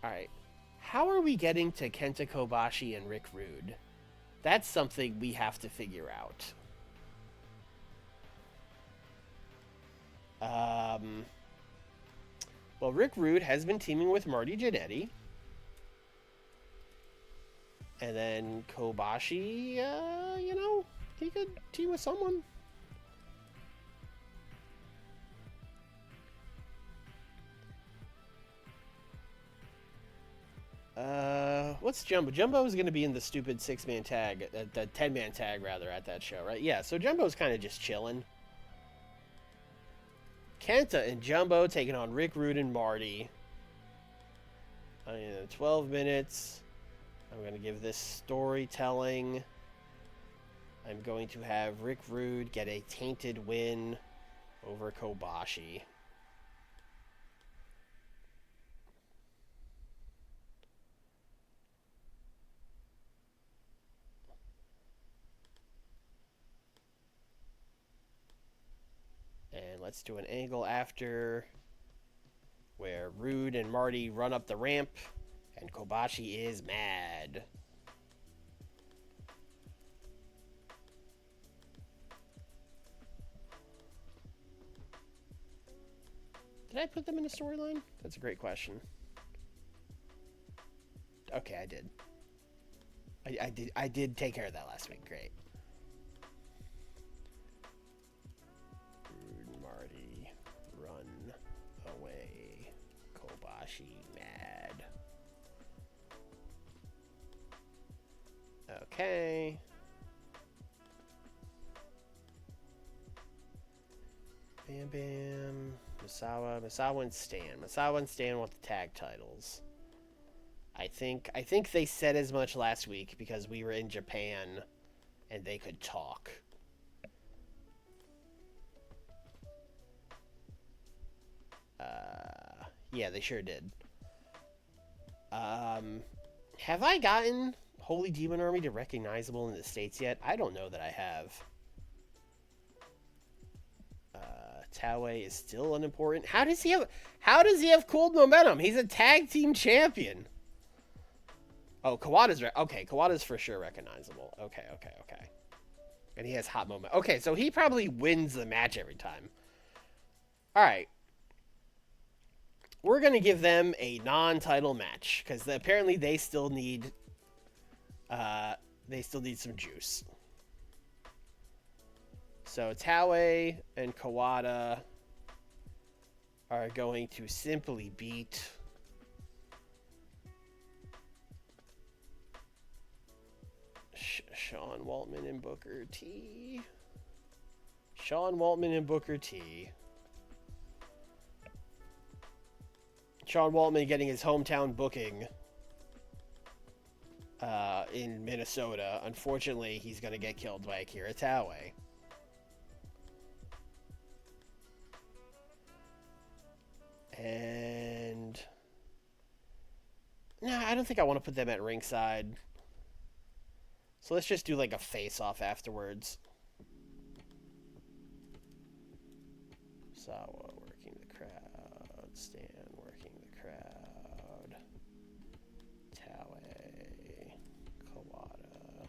Speaker 1: All right, how are we getting to Kenta Kobashi and Rick Rude? That's something we have to figure out. Well, Rick Rude has been teaming with Marty Jannetty. And then Kobashi, you know, he could team with someone. What's Jumbo? Jumbo is going to be in the stupid 6-man tag, the 10-man tag, rather, at that show, right? Yeah, so Jumbo's kind of just chilling. Kenta and Jumbo taking on Rick Rude and Marty. 12 minutes. I'm going to give this storytelling. I'm going to have Rick Rude get a tainted win over Kobashi. And let's do an angle after where Rude and Marty run up the ramp and Kobashi is mad. Did I put them in a storyline? That's a great question. Okay, I did. I did take care of that last week. Great. Rude and Marty run away. Kobashi mad. Okay. Bam Bam. Misawa and Stan. Misawa and Stan want the tag titles. I think they said as much last week because we were in Japan and they could talk. Yeah, they sure did. Have I gotten Holy Demon Army to recognizable in the States yet? I don't know that I have. Taue is still unimportant. How does he have cold momentum? He's a tag team champion. Oh, Kawada's for sure recognizable. Okay. And he has hot moment. Okay, so he probably wins the match every time. All right. We're going to give them a non-title match because apparently they still need some juice. So Taue and Kawada are going to simply beat Sean Waltman and Booker T. Sean Waltman getting his hometown booking in Minnesota. Unfortunately, he's going to get killed by Akira Taue. And no, I don't think I want to put them at ringside. So let's just do like a face-off afterwards. Sawa working the crowd. Stan working the crowd. Taue. Kawada.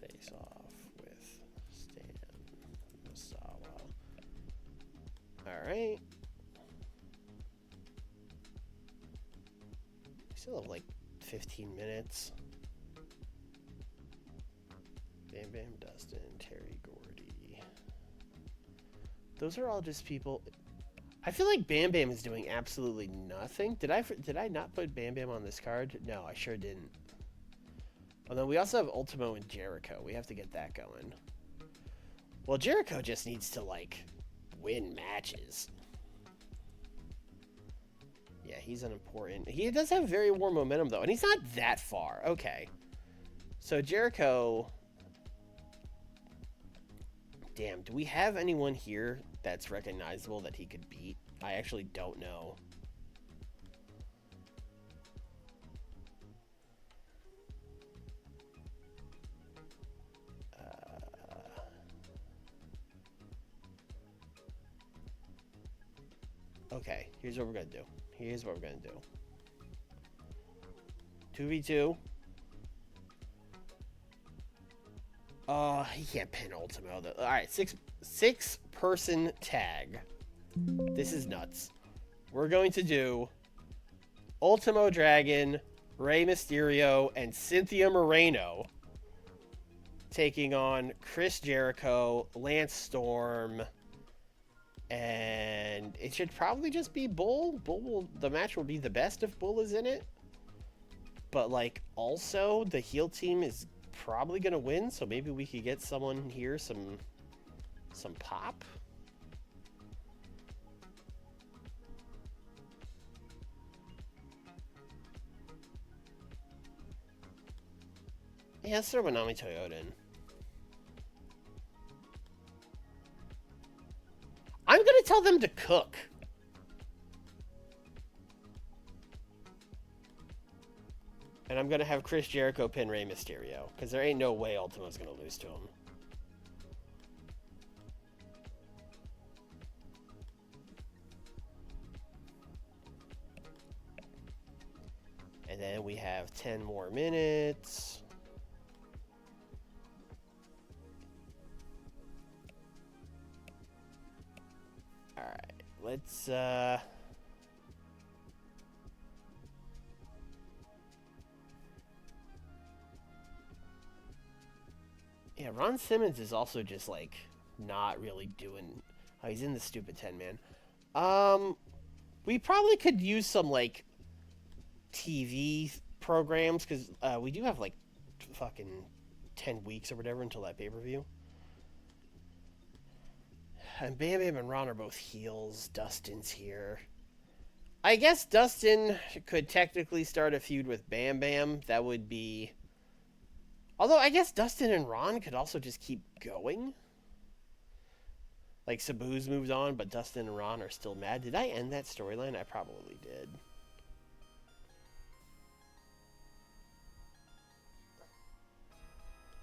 Speaker 1: Face-off with Stan Misawa. Alright. Still have like 15 minutes. Bam Bam, Dustin, Terry Gordy. Those are all just people. I feel like Bam Bam is doing absolutely nothing. Did I not put Bam Bam on this card? No, I sure didn't. Although we also have Ultimo and Jericho. We have to get that going. Well, Jericho just needs to, like, win matches. Yeah, he's unimportant. He does have very warm momentum, though, and he's not that far. Okay. So, Jericho... Damn, do we have anyone here that's recognizable that he could beat? I actually don't know. Okay, here's what we're going to do. Here's what we're going to do. 2v2. He can't pin Ultimo, though. Alright, six-person tag. This is nuts. We're going to do Ultimo Dragon, Rey Mysterio, and Cynthia Moreno taking on Chris Jericho, Lance Storm, and it should probably just be Bull. The match will be the best if Bull is in it. But, like, also, the heel team is probably going to win, so maybe we could get someone here some pop. Yeah, let's throw Manami Toyota in. I'm going to tell them to cook. And I'm going to have Chris Jericho pin Rey Mysterio, because there ain't no way Ultimo's going to lose to him. And then we have 10 more minutes. Alright, let's, yeah, Ron Simmons is also just, like, not really doing... Oh, he's in the stupid 10-man. We probably could use some, like, TV programs, because we do have, like, fucking 10 weeks or whatever until that pay-per-view. And Bam Bam and Ron are both heels. Dustin's here. I guess Dustin could technically start a feud with Bam Bam. That would be... Although, I guess Dustin and Ron could also just keep going. Like, Sabu's moved on, but Dustin and Ron are still mad. Did I end that storyline? I probably did.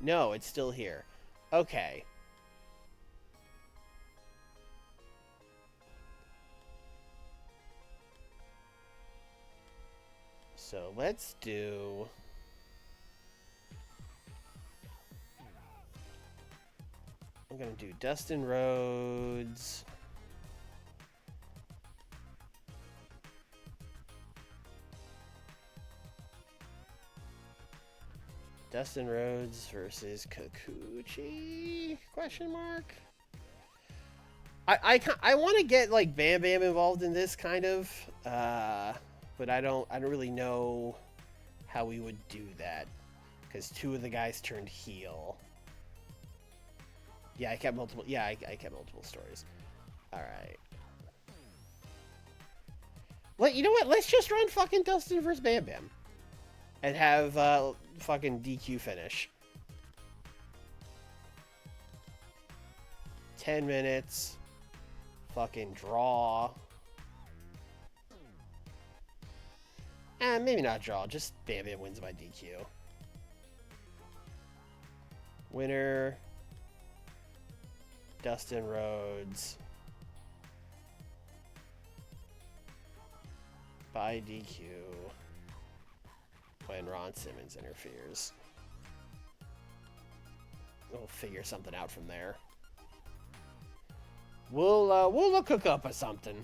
Speaker 1: No, it's still here. Okay. So, let's do... I'm going to do Dustin Rhodes. Dustin Rhodes versus Kikuchi? Question mark? I want to get like Bam Bam involved in this kind of, but I don't really know how we would do that because two of the guys turned heel. Yeah, I kept multiple. Yeah, I kept multiple stories. All right. You know what? Let's just run fucking Dustin versus Bam Bam, and have fucking DQ finish. 10 minutes. Fucking draw. Maybe not draw. Just Bam Bam wins by DQ. Winner. Dustin Rhodes. By DQ. When Ron Simmons interferes. We'll figure something out from there. We'll cook up or something.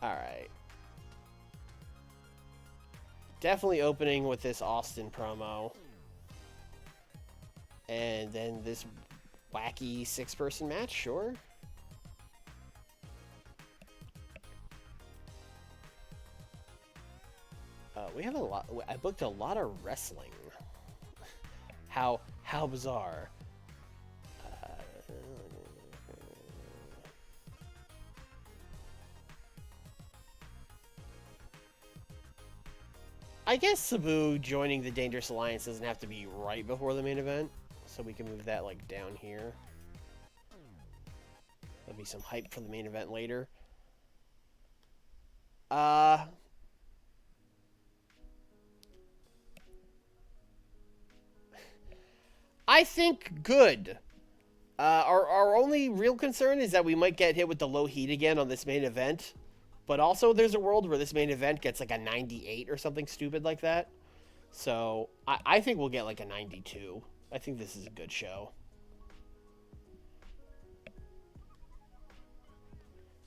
Speaker 1: All right. definitely opening with this Austin promo. And then this wacky 6-person match, sure. We have a lot. I booked a lot of wrestling. How bizarre. I guess Sabu joining the Dangerous Alliance doesn't have to be right before the main event, so we can move that like down here. There'll be some hype for the main event later. I think good. Our only real concern is that we might get hit with the low heat again on this main event. But also there's a world where this main event gets like a 98 or something stupid like that. So I think we'll get like a 92. I think this is a good show.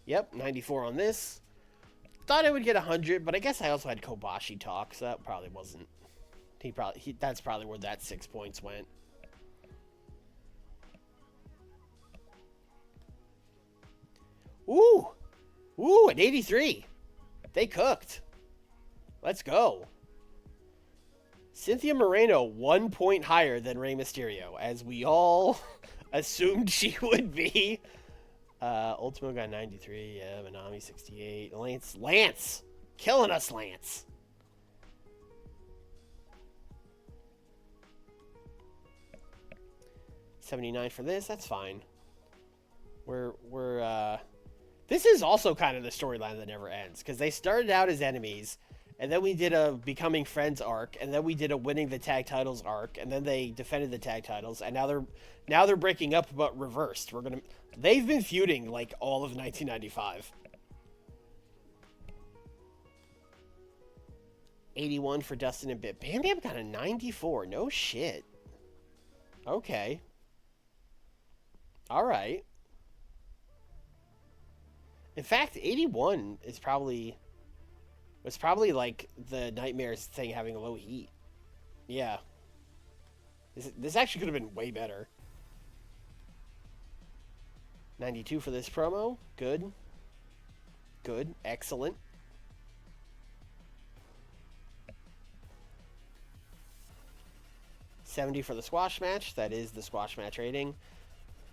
Speaker 1: Yep, 94 on this. Thought I would get 100, but I guess I also had Kobashi talk, so that probably wasn't... That's probably where that 6 points went. Ooh! Ooh, an 83. They cooked. Let's go. Cynthia Moreno, 1 point higher than Rey Mysterio, as we all assumed she would be. Ultimo got 93. Yeah, Manami 68. Lance, killing us, Lance. $79 for this. That's fine. This is also kind of the storyline that never ends, because they started out as enemies, and then we did a becoming friends arc, and then we did a winning the tag titles arc, and then they defended the tag titles, and now they're breaking up, but reversed. They've been feuding like all of 1995. 81 for Dustin and Bit. Bam Bam got a 94. No shit. Okay. All right. In fact, 81 was probably like the Nightmares thing having a low heat. Yeah. This actually could have been way better. 92 for this promo. Good. Good. Excellent. $70 for the squash match. That is the squash match rating.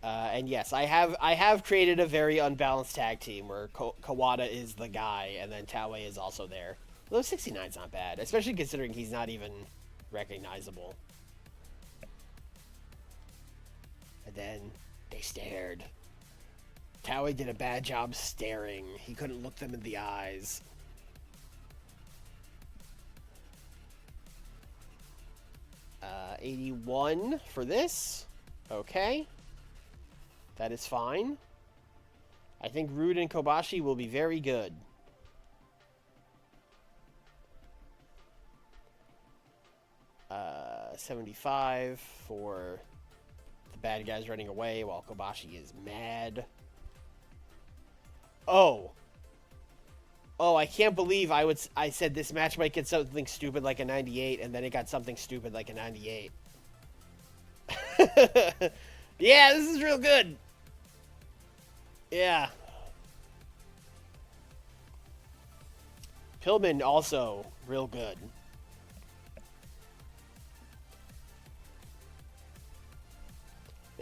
Speaker 1: And yes, I have created a very unbalanced tag team where Kawada is the guy, and then Taue is also there. Although 69's not bad, especially considering he's not even recognizable. And then they stared. Taue did a bad job staring. He couldn't look them in the eyes. Uh, 81 for this. Okay. That is fine. I think Rude and Kobashi will be very good. Uh, 75 for the bad guys running away while Kobashi is mad. Oh, I can't believe I said this match might get something stupid like a 98, and then it got something stupid like a 98. Yeah, this is real good. Yeah. Pillman also real good.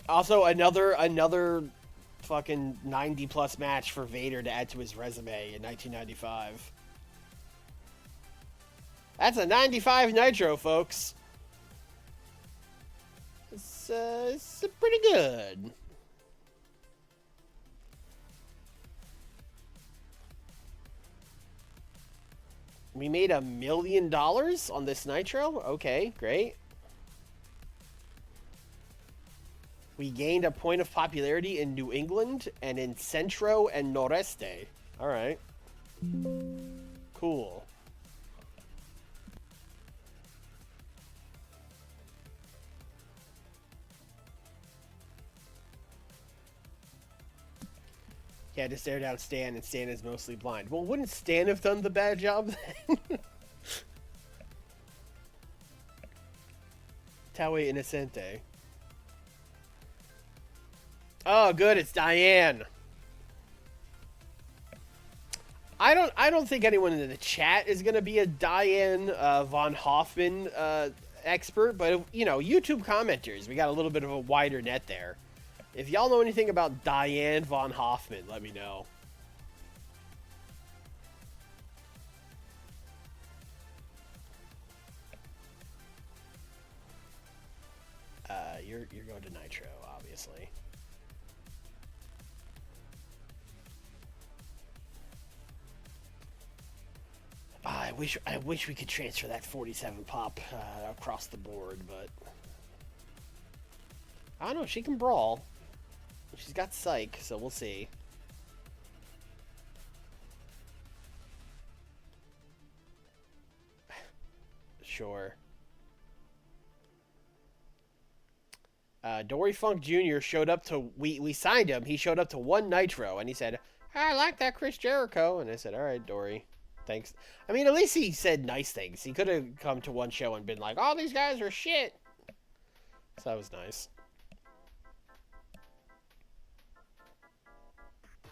Speaker 1: Also another fucking 90+ match for Vader to add to his resume in 1995. That's a 95 Nitro, folks. It's pretty good. We made $1 million on this Nitro? Okay, great. We gained a point of popularity in New England and in Centro and Noreste. Alright. Cool. Yeah, to stare down Stan, and Stan is mostly blind. Well, wouldn't Stan have done the bad job then? TEW Innocente. Oh, good. It's Diane. I don't think anyone in the chat is gonna be a Diane von Hoffman expert, but you know, YouTube commenters, we got a little bit of a wider net there. If y'all know anything about Diane von Hoffman, let me know. You're going to Nitro, obviously. I wish we could transfer that 47 pop across the board, but I don't know. She can brawl. She's got psych, so we'll see. Sure. Dory Funk Jr. showed up to we signed him. He showed up to one Nitro, and he said, "I like that Chris Jericho." And I said, "All right, Dory, thanks." I mean, at least he said nice things. He could have come to one show and been like, "All these guys are shit." So that was nice.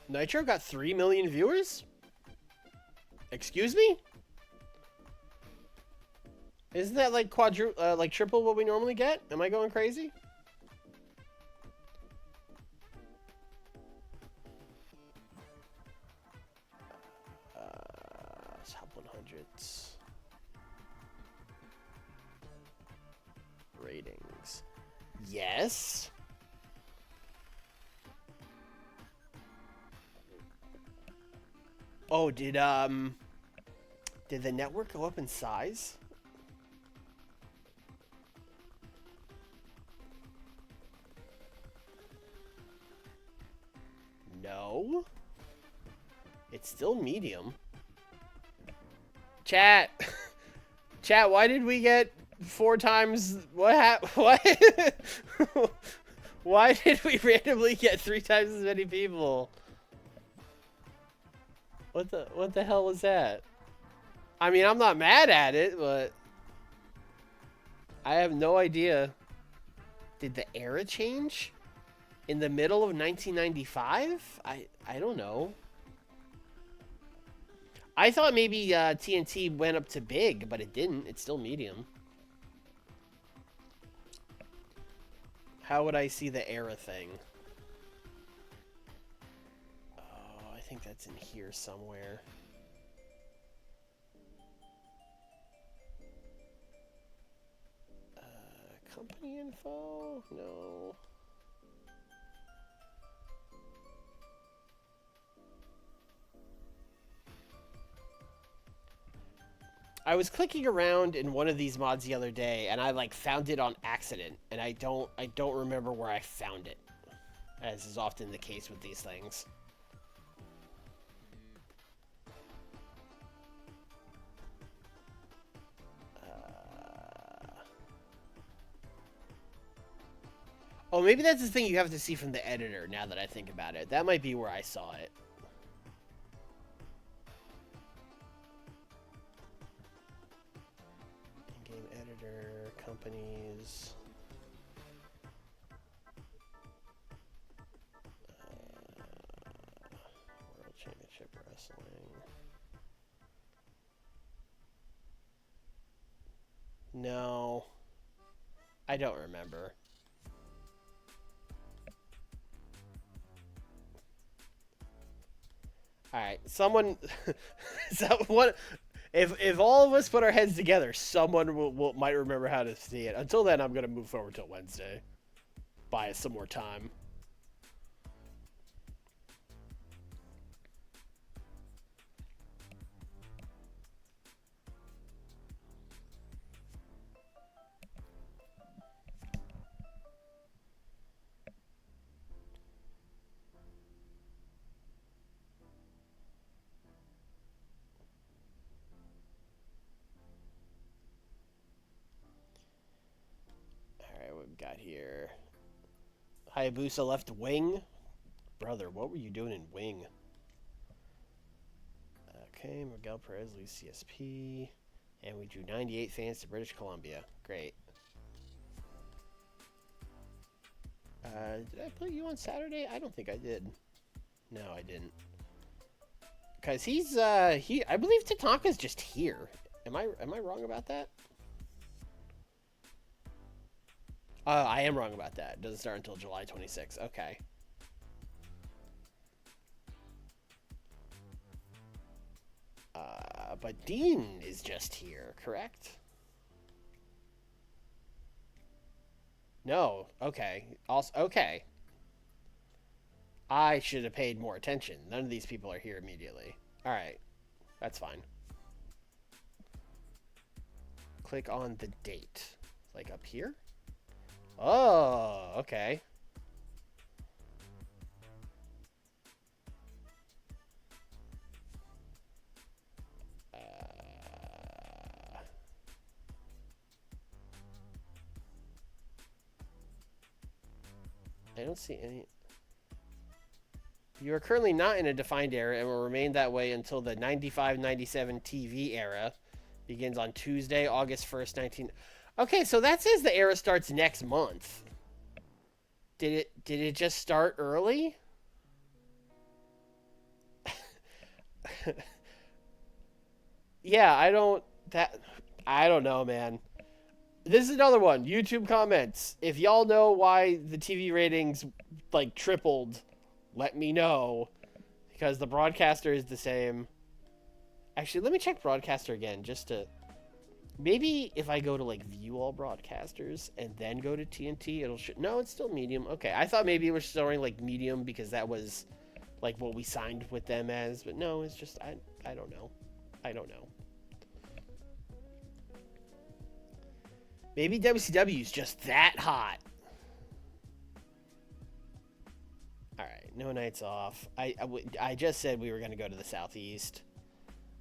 Speaker 1: Nitro got 3 million viewers? Excuse me? Isn't that like like triple what we normally get? Am I going crazy? Top 100s. Ratings. Yes. Oh, did the network go up in size? No. It's still medium. Chat. Chat, why did we get 4 times what? Why did we randomly get 3 times as many people? What the hell was that? I mean, I'm not mad at it, but I have no idea. Did the era change in the middle of 1995? I don't know. I thought maybe TNT went up to big, but it didn't. It's still medium. How would I see the era thing? Oh, I think that's in here somewhere. Company info? No. I was clicking around in one of these mods the other day, and I like found it on accident, and I don't remember where I found it, as is often the case with these things. Oh, maybe that's the thing you have to see from the editor, now that I think about it. That might be where I saw it. In-game editor, companies... World Championship Wrestling... No. I don't remember. Alright, someone... If all of us put our heads together, someone might remember how to see it. Until then, I'm going to move forward till Wednesday. Buy us some more time. What we got here? Hayabusa left Wing. Brother, what were you doing in Wing? Okay, Miguel Perez leaves CSP. And we drew 98 fans to British Columbia. Great. Did I put you on Saturday? I don't think I did. No, I didn't. Because he's, I believe Tatanka's just here. Am I wrong about that? I am wrong about that. It doesn't start until July 26th. Okay. But Dean is just here, correct? No. Okay. Also, okay. I should have paid more attention. None of these people are here immediately. All right. That's fine. Click on the date. Like up here? Oh, okay. I don't see any. You are currently not in a defined era and will remain that way until the 95-97 TV era begins on Tuesday, August 1st, 19... Okay, so that says the era starts next month. Did it just start early? Yeah, I don't know, man. This is another one. YouTube comments. If y'all know why the TV ratings like tripled, let me know. Because the broadcaster is the same. Actually, let me check broadcaster again just to... Maybe if I go to like view all broadcasters and then go to TNT, it'll no, it's still medium. Okay, I thought maybe it was showing like medium because that was like what we signed with them as, but no, it's just I don't know. I don't know. Maybe WCW is just that hot. All right, no nights off. I just said we were going to go to the Southeast.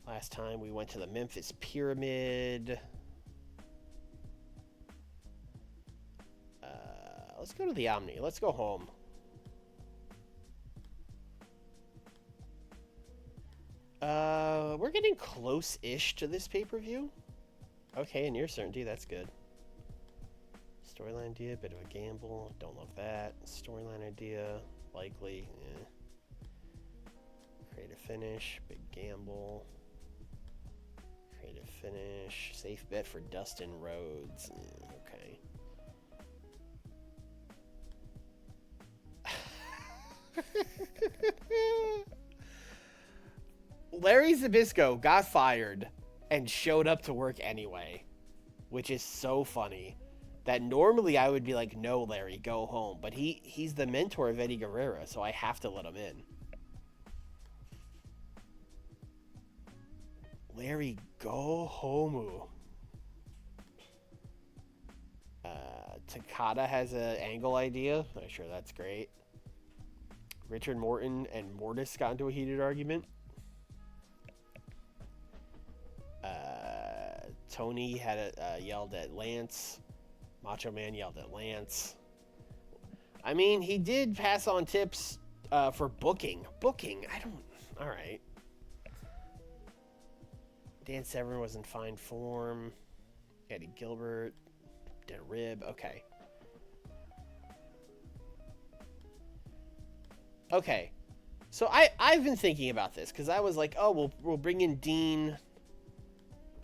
Speaker 1: Last time we went to the Memphis Pyramid. Let's go to the Omni. Let's go home. We're getting close-ish to this pay-per-view. Okay, near certainty. That's good. Storyline idea, bit of a gamble. Don't love that. Storyline idea, likely. Creative finish, big gamble. Creative finish, safe bet for Dustin Rhodes. Okay. Larry Zbyszko got fired and showed up to work anyway, which is so funny. That normally I would be like, no, Larry, go home. But he's the mentor of Eddie Guerrero, so I have to let him in. Larry, go home. Takada has an angle idea. I'm sure that's great. Richard Morton and Mortis got into a heated argument. Tony had yelled at Lance. Macho Man yelled at Lance. I mean, he did pass on tips for booking. Booking? I don't... Alright. Dan Severn was in fine form. Eddie Gilbert did a rib. Okay. Okay. So I've been thinking about this because I was like, oh, we'll bring in Dean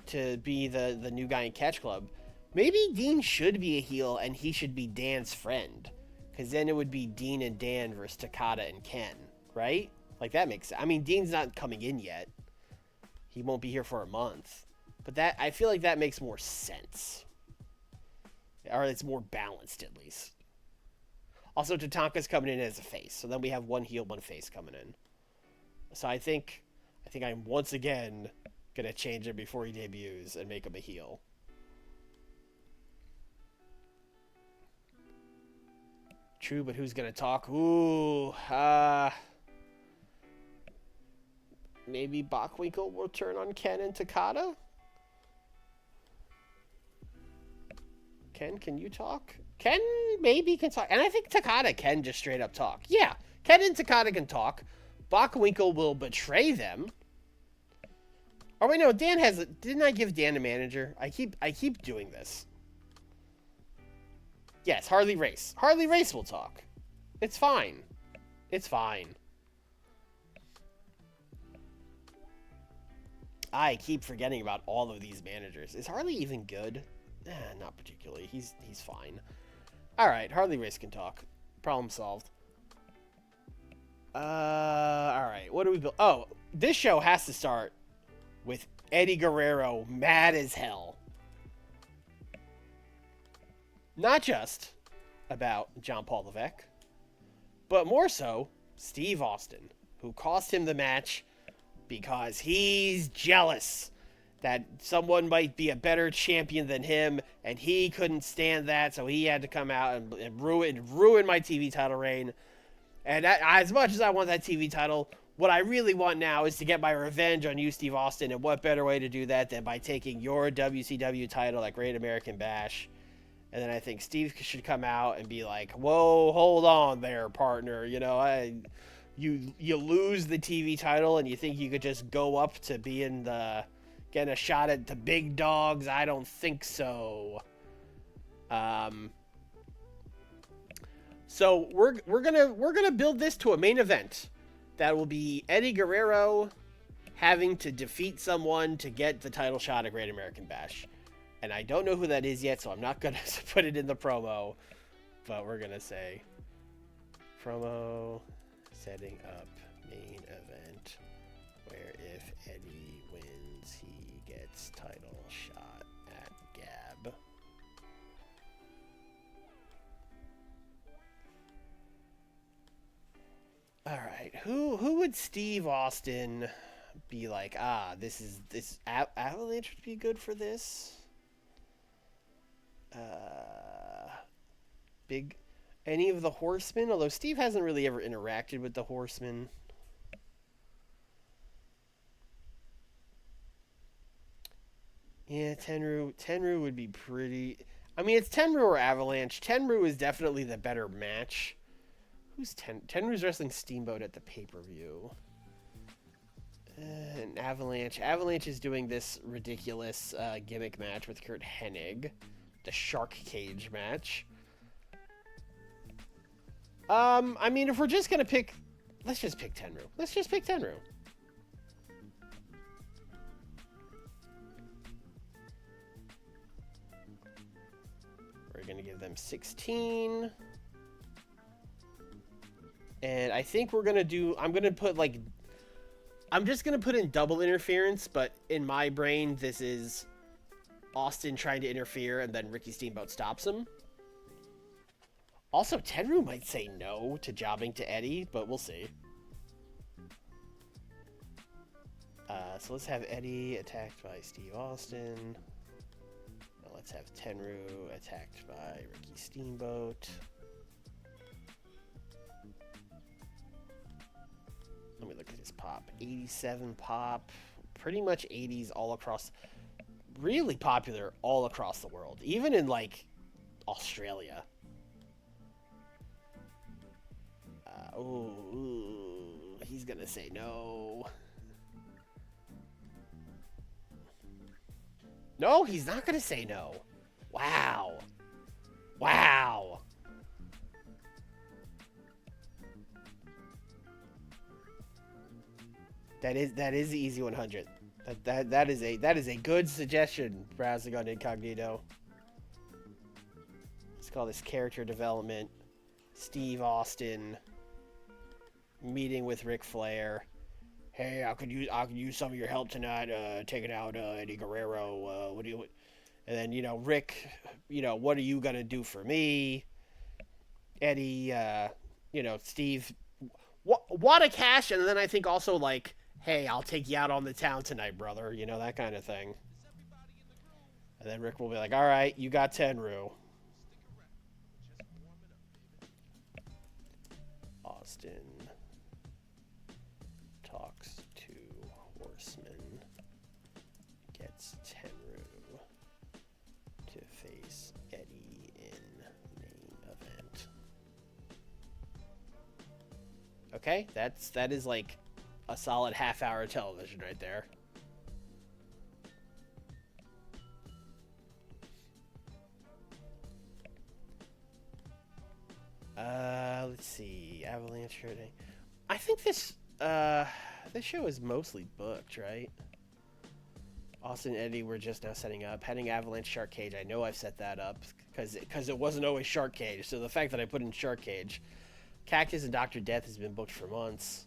Speaker 1: to be the new guy in Catch Club. Maybe Dean should be a heel and he should be Dan's friend. Because then it would be Dean and Dan versus Takada and Ken. Right? Like, that makes sense. I mean, Dean's not coming in yet. He won't be here for a month. But that, I feel like that makes more sense. Or it's more balanced, at least. Also, Tatanka's coming in as a face. So then we have one heel, one face coming in. So I think I'm once again going to change him before he debuts and make him a heel. True, but who's going to talk? Ooh, maybe Bockwinkel will turn on Ken and Takada? Ken, can you talk? Ken maybe can talk. And I think Takada can just straight up talk. Yeah, Ken and Takada can talk. Bockwinkel will betray them. Oh, wait, no, Dan has... Didn't I give Dan a manager? I keep doing this. Yes, Harley Race. Harley Race will talk. It's fine. It's fine. I keep forgetting about all of these managers. Is Harley even good? Not particularly. He's fine. All right, Harley Race can talk. Problem solved. All right. What do we build? Oh, this show has to start with Eddie Guerrero mad as hell. Not just about John Paul Levesque, but more so Steve Austin, who cost him the match because he's jealous that someone might be a better champion than him, and he couldn't stand that, so he had to come out and ruin my TV title reign. And as much as I want that TV title, what I really want now is to get my revenge on you, Steve Austin, and what better way to do that than by taking your WCW title at Great American Bash. And then I think Steve should come out and be like, whoa, hold on there, partner. You know, you lose the TV title and you think you could just go up to being getting a shot at the big dogs? I don't think so. So we're gonna build this to a main event that will be Eddie Guerrero having to defeat someone to get the title shot at Great American Bash. And I don't know who that is yet, so I'm not gonna put it in the promo, but we're gonna say promo setting up main event where if Eddie wins, he gets title shot at Gab. All right, who would Steve Austin be like? This Avalanche would be good for this. Big, any of the Horsemen? Although Steve hasn't really ever interacted with the Horsemen. Yeah, Tenryu would be pretty. I mean, it's Tenryu or Avalanche. Tenryu is definitely the better match. Who's Tenryu's wrestling Steamboat at the pay-per-view. And Avalanche. Avalanche is doing this ridiculous gimmick match with Kurt Hennig. The Shark Cage match. I mean, if we're just gonna pick, let's just pick Tenryu. Let's just pick Tenryu. We're gonna give them 16. And I think we're gonna do, I'm just gonna put in double interference, but in my brain, this is Austin trying to interfere and then Ricky Steamboat stops him. Also, Tenryu might say no to jobbing to Eddie, but we'll see. So let's have Eddie attacked by Steve Austin. Now let's have Tenryu attacked by Ricky Steamboat. Let me look at his pop. 87 pop. Pretty much 80s all across. Really popular all across the world. Even in, like, Australia. He's gonna say no. No, he's not gonna say no. Wow. Wow. That is the easy 100. That is a good suggestion, browsing on Incognito. Let's call this character development. Steve Austin meeting with Ric Flair. Hey, I could use some of your help tonight, taking out Eddie Guerrero. And then, Rick, what are you gonna do for me? Eddie, Steve, what a cash, and then I think also like, hey, I'll take you out on the town tonight, brother. That kind of thing. And then Rick will be like, all right, you got Tenryu. Austin talks to Horseman, gets Tenryu to face Eddie in main event. Okay, that is like a solid half-hour television right there. let's see. Avalanche shooting. I think this show is mostly booked, right? Austin and Eddie were just now setting up. Heading Avalanche Shark Cage. I know I've set that up because it wasn't always Shark Cage. So the fact that I put in Shark Cage. Cactus and Dr. Death has been booked for months.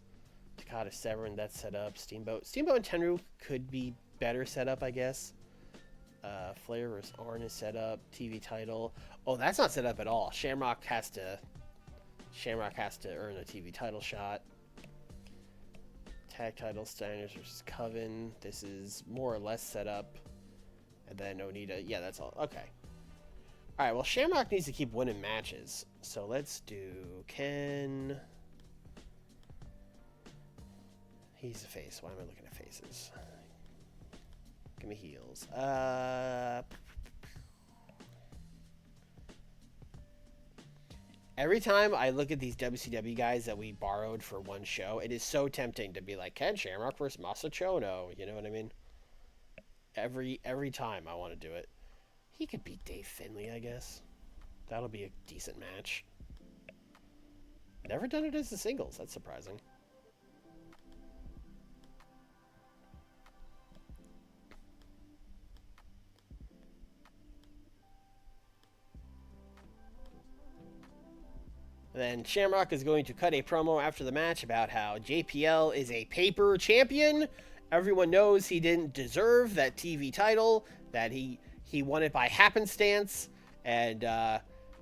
Speaker 1: Takata Severn, that's set up. Steamboat and Tenru could be better set up, I guess. Flair vs. Arn is set up. TV title. Oh, that's not set up at all. Shamrock has to earn a TV title shot. Tag title, Steiners vs. Coven. This is more or less set up. And then Onita. Yeah, that's all. Okay. Alright, well, Shamrock needs to keep winning matches. So let's do Ken. He's a face. Why am I looking at faces? Give me heels. Every time I look at these WCW guys that we borrowed for one show, it is so tempting to be like, Ken Shamrock versus Masachono. You know what I mean? Every time I want to do it. He could beat Dave Finlay, I guess. That'll be a decent match. Never done it as a singles. That's surprising. Then Shamrock is going to cut a promo after the match about how JPL is a paper champion. Everyone knows he didn't deserve that TV title, that he won it by happenstance. And,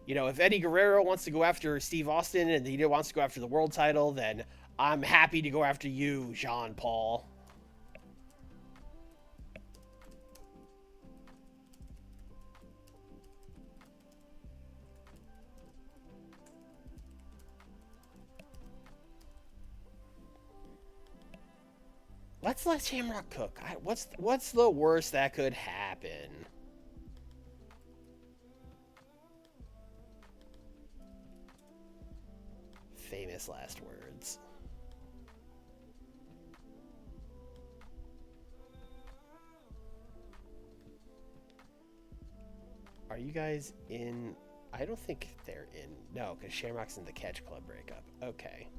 Speaker 1: if Eddie Guerrero wants to go after Steve Austin and he wants to go after the world title, then I'm happy to go after you, Jean Paul. Let's let Shamrock cook. What's the worst that could happen? Famous last words. Are you guys in? I don't think they're in. No, because Shamrock's in the Catch Club breakup. Okay.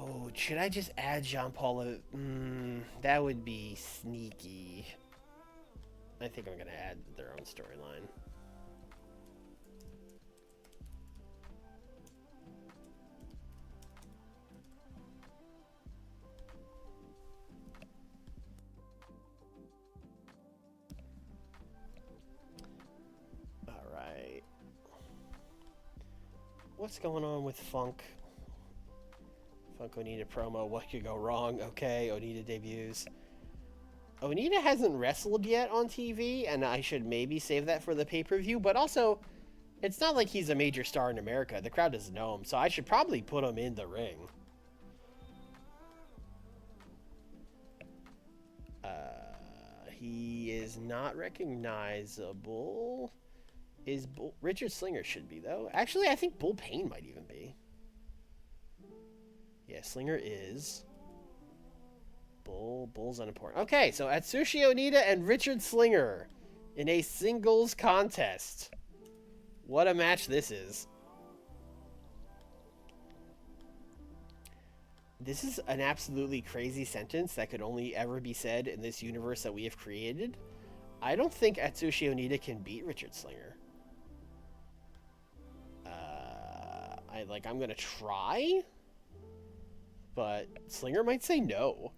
Speaker 1: Oh, should I just add Jean Paul? That would be sneaky. I think I'm going to add their own storyline. All right. What's going on with Funk? Funk Onita promo. What could go wrong? Okay, Onita debuts. Onita hasn't wrestled yet on TV, and I should maybe save that for the pay-per-view, but also, it's not like he's a major star in America. The crowd doesn't know him, so I should probably put him in the ring. He is not recognizable. Richard Slinger should be, though. Actually, I think Bull Payne might even be. Yeah, Slinger is. Bull's unimportant. Okay, so Atsushi Onita and Richard Slinger in a singles contest. What a match this is. This is an absolutely crazy sentence that could only ever be said in this universe that we have created. I don't think Atsushi Onita can beat Richard Slinger. I'm gonna try, but Slinger might say no.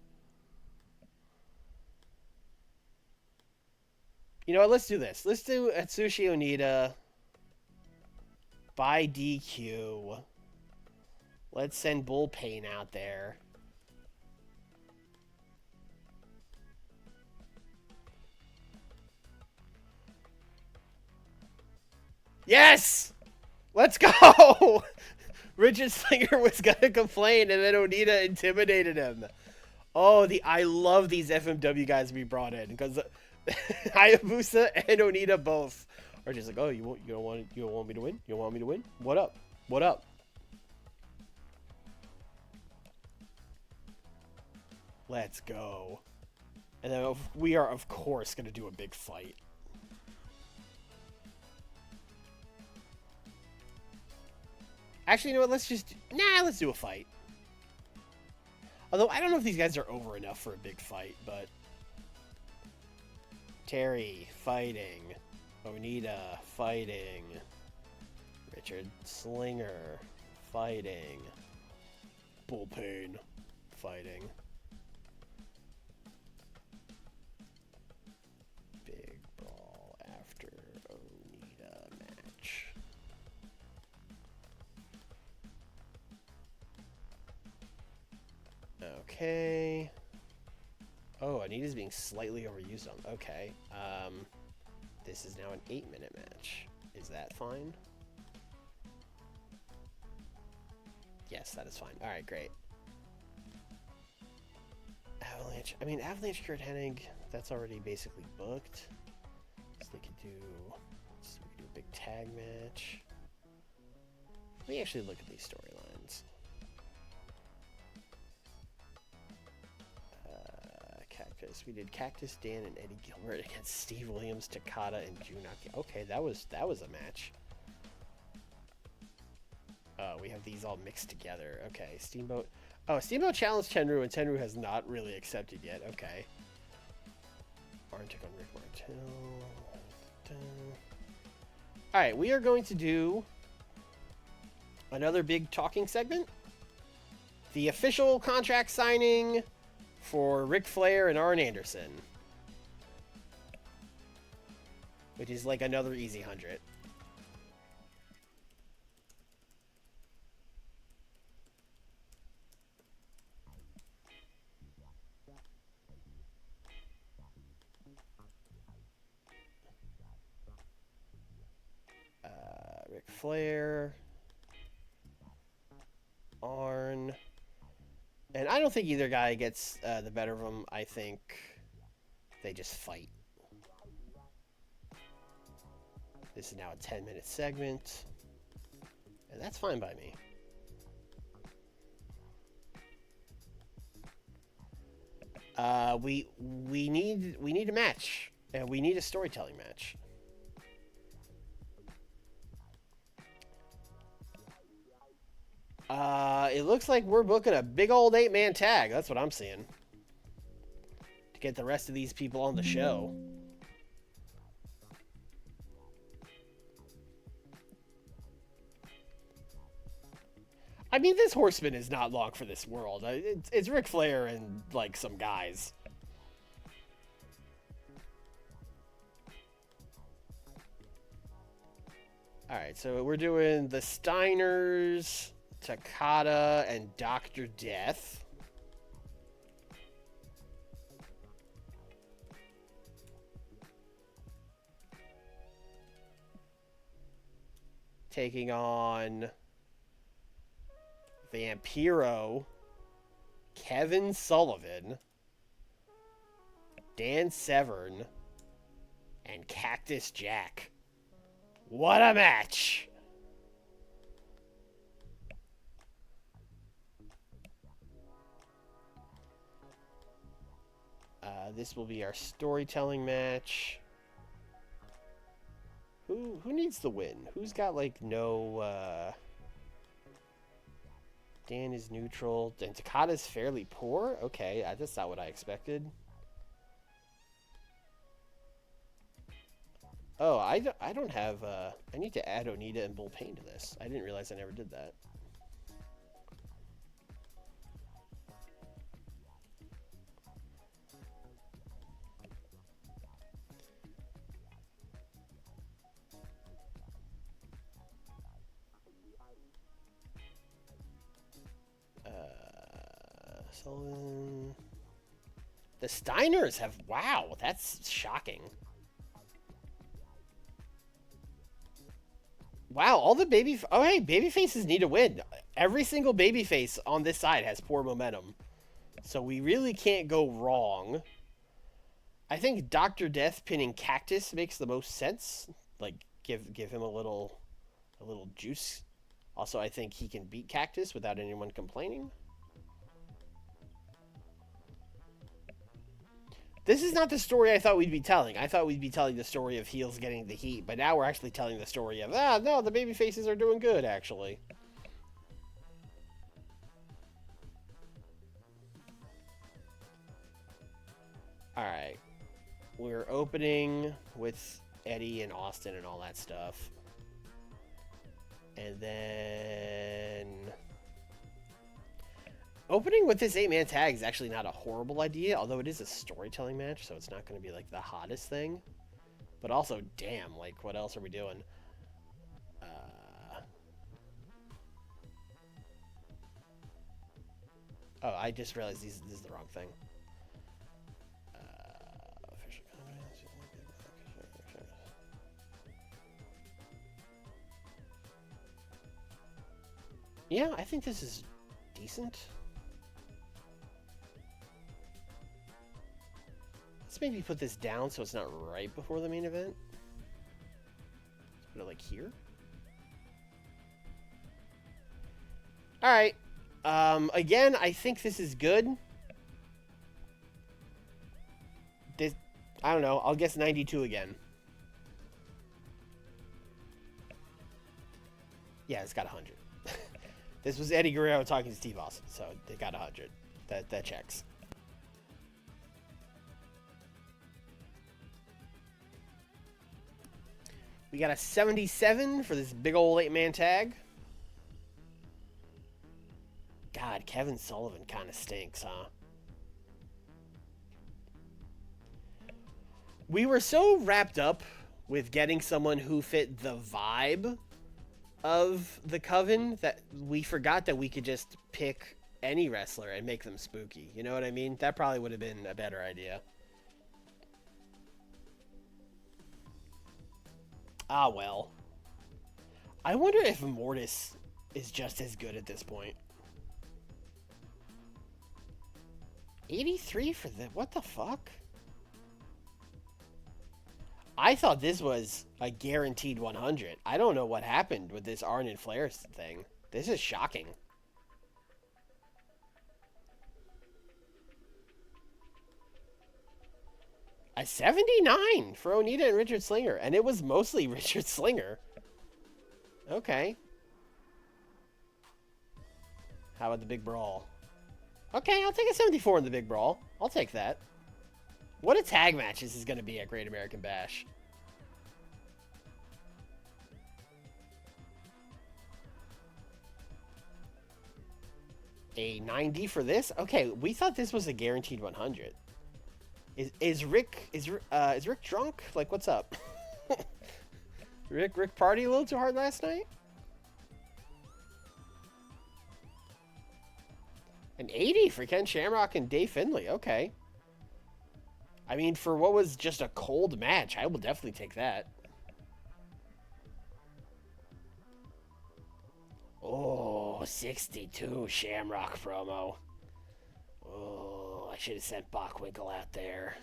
Speaker 1: You know what? Let's do this. Let's do Atsushi Onita by DQ. Let's send Bull Payne out there. Yes! Let's go! Richard Slinger was gonna complain, and then Onita intimidated him. Oh, I love these FMW guys we brought in, because Hayabusa and Onita both are just like, oh, you don't want me to win? You don't want me to win? What up? What up? Let's go. And then we are, of course, going to do a big fight. Actually, you know what? Let's do a fight. Although, I don't know if these guys are over enough for a big fight, but... Terry, fighting. Onita, fighting. Richard Slinger, fighting. Bullpen, fighting. Big brawl after Onita match. Okay. Oh, Anita's being slightly overused on. Okay. This is now an 8-minute match. Is that fine? Yes, that is fine. Alright, great. Avalanche. I mean, Avalanche Kurt Hennig, that's already basically booked. So we could do a big tag match. Let me actually look at these storylines. Cactus. We did Cactus Dan and Eddie Gilbert against Steve Williams, Takada, and Junaki. Okay, that was a match. We have these all mixed together. Okay, Steamboat. Oh, Steamboat challenged Tenryu, and Tenryu has not really accepted yet. Okay. Arn took on Rick Martel. Alright, we are going to do another big talking segment. The official contract signing for Ric Flair and Arn Anderson. Which is like another easy 100. Ric Flair, Arn, and I don't think either guy gets the better of them. I think they just fight. This is now a 10-minute segment, and that's fine by me. We need a match, and we need a storytelling match. It looks like we're booking a big old 8-man tag. That's what I'm seeing. To get the rest of these people on the show. I mean, this Horseman is not long for this world. It's Ric Flair and, like, some guys. Alright, so we're doing the Steiners, Takada, and Dr. Death. Taking on Vampiro, Kevin Sullivan, Dan Severn, and Cactus Jack. What a match! This will be our storytelling match. Who needs the win? Who's got like no? Dan is neutral. And Takada's fairly poor. Okay, that's not what I expected. Oh, I don't have. I need to add Onita and Bullpen to this. I didn't realize I never did that. Sullivan. The Steiners have. Wow, that's shocking. Wow, all the baby... Oh, hey, babyfaces need to win. Every single babyface on this side has poor momentum. So we really can't go wrong. I think Dr. Death pinning Cactus makes the most sense. Like, give him a little juice. Also, I think he can beat Cactus without anyone complaining. This is not the story I thought we'd be telling. I thought we'd be telling the story of heels getting the heat, but now we're actually telling the story of, no, the baby faces are doing good, actually. Alright. We're opening with Eddie and Austin and all that stuff. And then... Opening with this 8-man tag is actually not a horrible idea, although it is a storytelling match, so it's not going to be, like, the hottest thing. But also, damn, like, what else are we doing? Oh, I just realized this is the wrong thing. Yeah, I think this is decent. Let's maybe put this down so it's not right before the main event. Let's put it like here. Alright. Again, I think this is good. This, I don't know. I'll guess 92 again. Yeah, it's got 100. This was Eddie Guerrero talking to Steve Austin, so they got 100. That checks. We got a 77 for this big old 8-man tag. God, Kevin Sullivan kind of stinks, huh? We were so wrapped up with getting someone who fit the vibe of the Coven that we forgot that we could just pick any wrestler and make them spooky. You know what I mean? That probably would have been a better idea. Ah, well. I wonder if Mortis is just as good at this point. 83 for the... What the fuck? I thought this was a guaranteed 100. I don't know what happened with this Arn and Flair thing. This is shocking. A 79 for Onita and Richard Slinger. And it was mostly Richard Slinger. Okay. How about the Big Brawl? Okay, I'll take a 74 in the Big Brawl. I'll take that. What a tag match this is going to be at Great American Bash. A 90 for this? Okay, we thought this was a guaranteed 100. Is Rick drunk? Like, what's up? Rick party a little too hard last night? An 80 for Ken Shamrock and Dave Finlay. Okay. I mean, for what was just a cold match, I will definitely take that. Oh, 62 Shamrock promo. Oh, I should have sent Bockwinkel out there.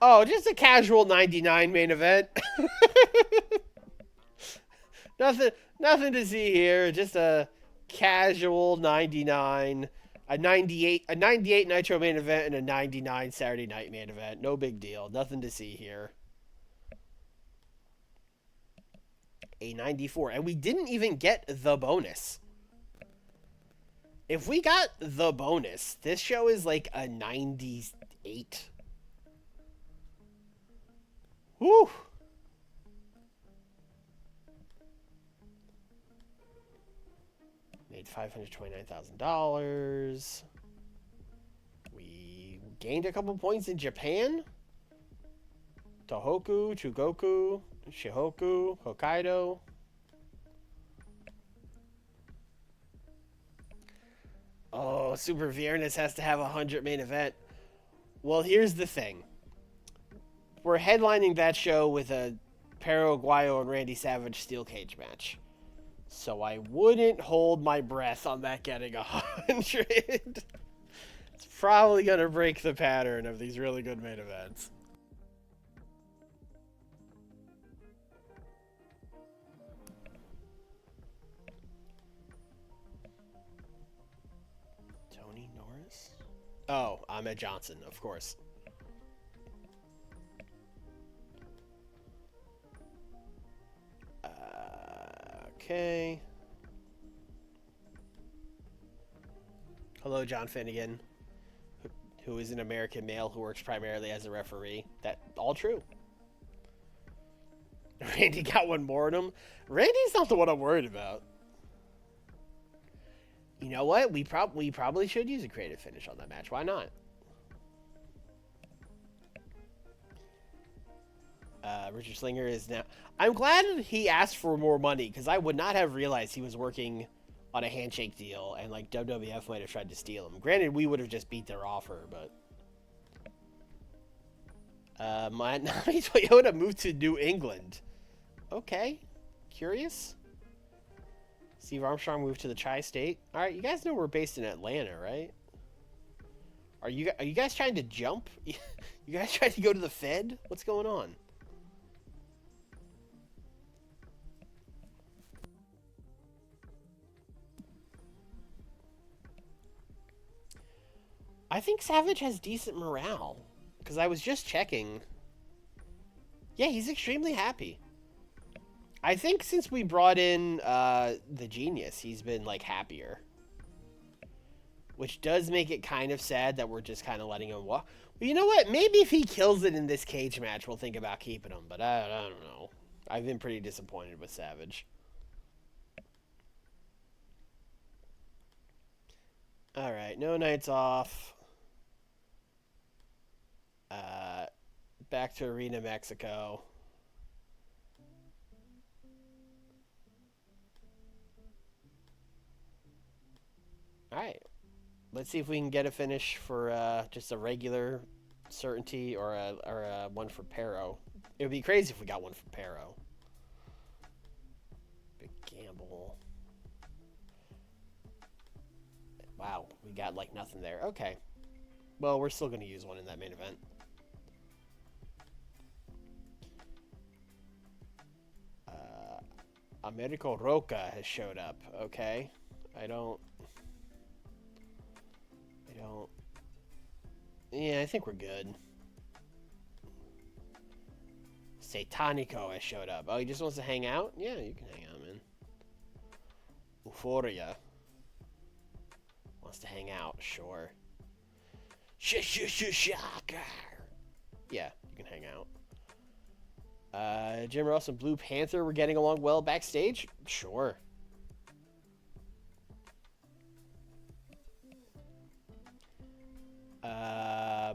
Speaker 1: Oh, just a casual 99 main event. Nothing to see here. Just a casual 99, a 98 Nitro main event, and a 99 Saturday Night main event. No big deal. Nothing to see here. A 94, and we didn't even get the bonus. If we got the bonus, this show is like a 98. Whew. Made $529,000. We gained a couple points in Japan. Tohoku, Chugoku, Shihoku, Hokkaido. Oh, Super Viernes has to have a 100 main event. Well, here's the thing. We're headlining that show with a Perro Aguayo and Randy Savage steel cage match. So I wouldn't hold my breath on that getting 100. It's probably going to break the pattern of these really good main events. Tony Norris? Oh, Ahmed Johnson, of course. Okay. Hello, John Finnegan, who is an American male who works primarily as a referee. That all true. Randy got one more in him. Randy's not the one I'm worried about. You know what? We probably should use a creative finish on that match. Why not? Richard Slinger is now... I'm glad he asked for more money, because I would not have realized he was working on a handshake deal, and like WWF might have tried to steal him. Granted, we would have just beat their offer, but... Nami Toyota moved to New England. Okay. Curious? Steve Armstrong moved to the Tri-State. Alright, you guys know we're based in Atlanta, right? Are you guys trying to jump? You guys trying to go to the Fed? What's going on? I think Savage has decent morale. Because I was just checking. Yeah, he's extremely happy. I think since we brought in the Genius, he's been, like, happier. Which does make it kind of sad that we're just kind of letting him walk. Well, you know what? Maybe if he kills it in this cage match, we'll think about keeping him. But I don't know. I've been pretty disappointed with Savage. Alright, no nights off. Back to Arena Mexico. Alright. Let's see if we can get a finish for just a regular certainty or a one for Pero. It would be crazy if we got one for Pero. Big gamble. Wow, we got like nothing there. Okay. Well, we're still going to use one in that main event. Americo Roca has showed up. Okay. I don't... Yeah, I think we're good. Satanico has showed up. Oh, he just wants to hang out? Yeah, you can hang out, man. Euphoria wants to hang out, sure. Shocker. Yeah, you can hang out. Jim Ross and Blue Panther were getting along well backstage? Sure.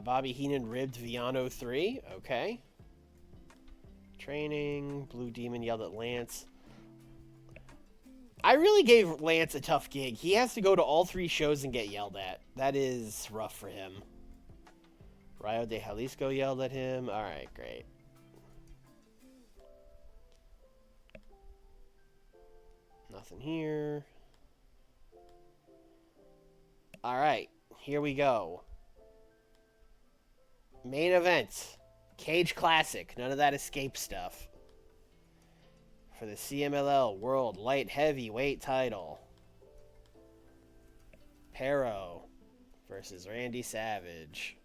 Speaker 1: Bobby Heenan ribbed Villano 3. Okay. Training. Blue Demon yelled at Lance. I really gave Lance a tough gig. He has to go to all 3 shows and get yelled at. That is rough for him. Rayo de Jalisco yelled at him. Alright, great. Nothing here. Alright, here we go. Main event. Cage Classic. None of that escape stuff. For the CMLL World Light Heavyweight title. Pero versus Randy Savage.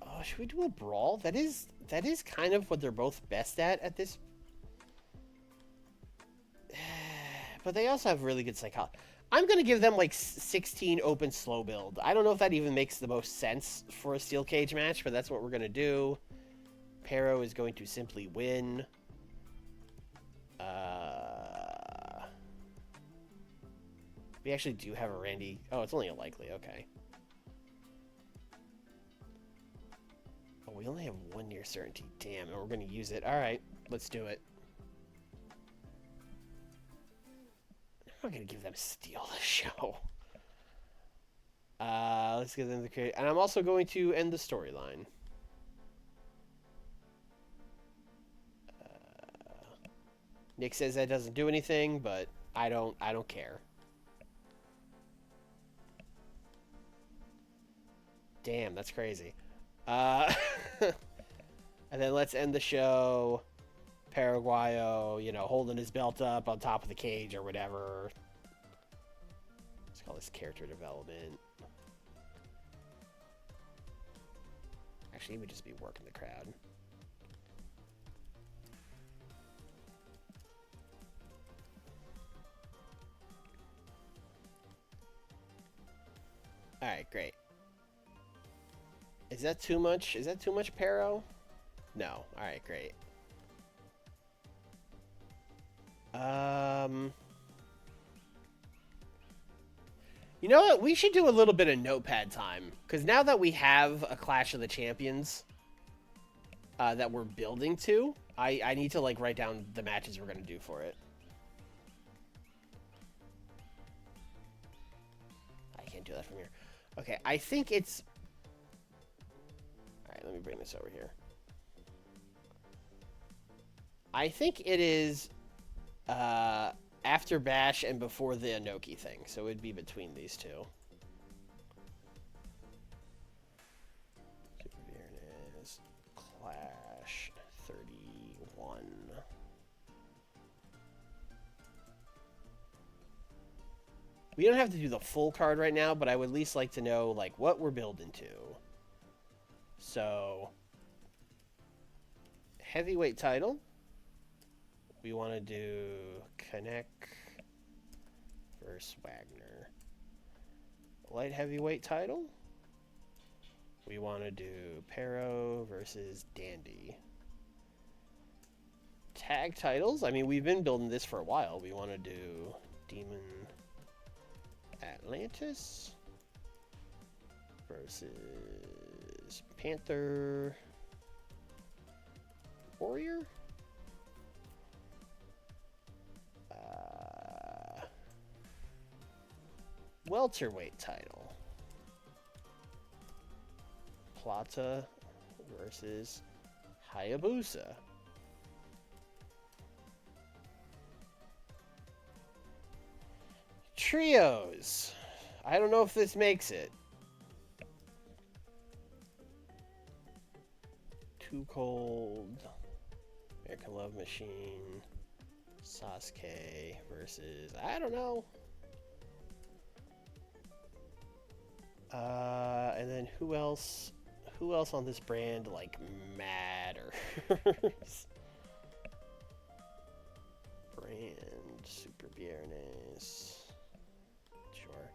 Speaker 1: Oh, should we do a brawl? That is kind of what they're both best at this. But they also have really good psychology. I'm going to give them like 16 open slow build. I don't know if that even makes the most sense for a steel cage match, but that's what we're going to do. Pero is going to simply win. We actually do have a Randy. Oh, it's only a likely. Okay. Oh, we only have 1 near certainty. Damn, and we're going to use it. All right, let's do it. I'm not going to give them steal the show. Let's give them the create. And I'm also going to end the storyline. Nick says that doesn't do anything, but I don't care. Damn, that's crazy. And then let's end the show. Paraguayo, you know, holding his belt up on top of the cage or whatever. Let's call this character development. Actually, he would just be working the crowd. Is that too much? Is that too much Pero? No. All right, great. You know what? We should do a little bit of notepad time. Because now that we have a Clash of the Champions that we're building to, I need to, like, write down the matches we're going to do for it. I can't do that from here. Okay, I think it's... Alright, let me bring this over here. I think it is after Bash and before the Inoki thing. So it'd be between these two. Super Viernes, Clash 31. We don't have to do the full card right now, but I would at least like to know, like, what we're building to. So, heavyweight title. We want to do Connect versus Wagner. Light heavyweight title. We want to do Pero versus Dandy. Tag titles. I mean, we've been building this for a while. We want to do Demon Atlantis versus Panther Warrior. Welterweight title. Plata versus Hayabusa. Trios. I don't know if this makes it. Too Cold. American Love Machine. Sasuke versus... I don't know. And then who else? Who else on this brand, like, matters? Brand, Super Viernes. Sure.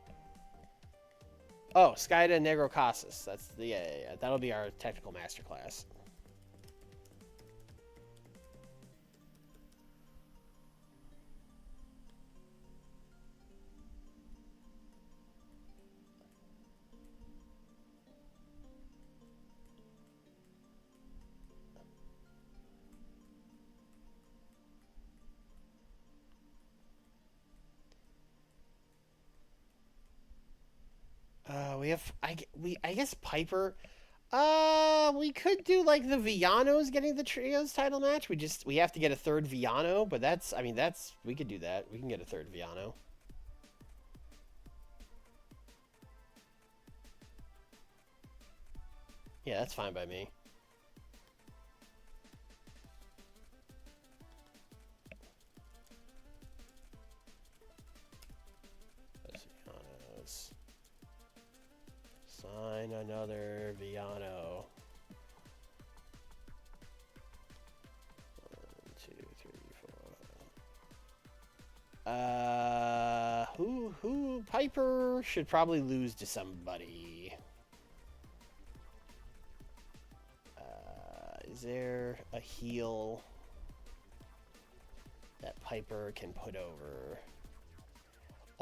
Speaker 1: Oh, Skyda Negro Casas. That's the, yeah. That'll be our technical masterclass. I guess Piper. We could do like the Villanos getting the trios title match. We have to get a third Villano, but we could do that. We can get a third Villano. Yeah, that's fine by me. Sign another Villano. 1, 2, 3, 4. Who? Piper should probably lose to somebody. Is there a heel that Piper can put over?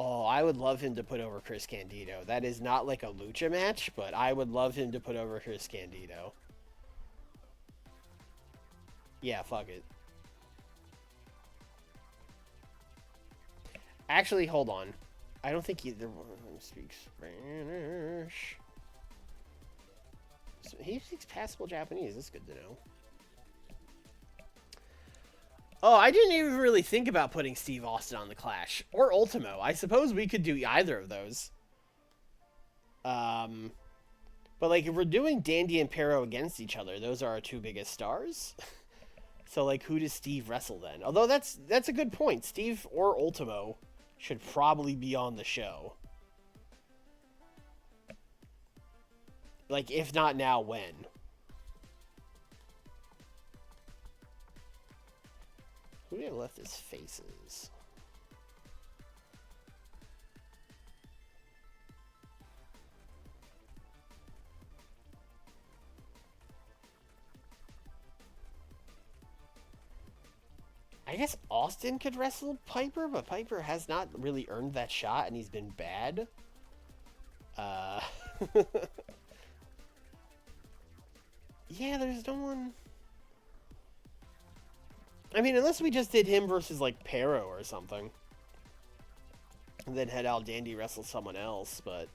Speaker 1: Oh, I would love him to put over Chris Candido. That is not like a lucha match, but I would love him to put over Chris Candido. Yeah, fuck it. Actually, hold on. I don't think either one of them speaks Spanish. So he speaks passable Japanese. That's good to know. Oh, I didn't even really think about putting Steve Austin on the Clash. Or Ultimo. I suppose we could do either of those. But, like, if we're doing Dandy and Pero against each other, those are our two biggest stars. So, like, who does Steve wrestle then? Although, that's a good point. Steve or Ultimo should probably be on the show. Like, if not now, when? Who do we have left as faces? I guess Austin could wrestle Piper, but Piper has not really earned that shot, and he's been bad. Uh, yeah, there's no one. I mean, unless we just did him versus like Pero or something, and then had Al Dandy wrestle someone else, but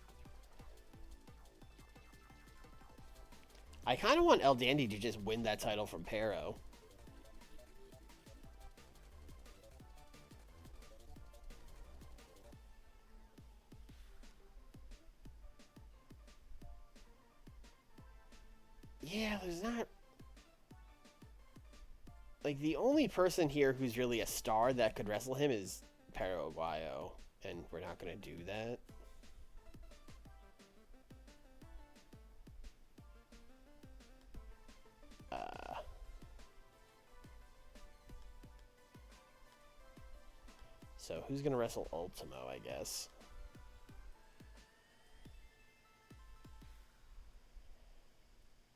Speaker 1: I kind of want El Dandy to just win that title from Pero. Yeah, there's not... Like, the only person here who's really a star that could wrestle him is Pero Aguayo, and we're not going to do that. So, who's going to wrestle Ultimo, I guess?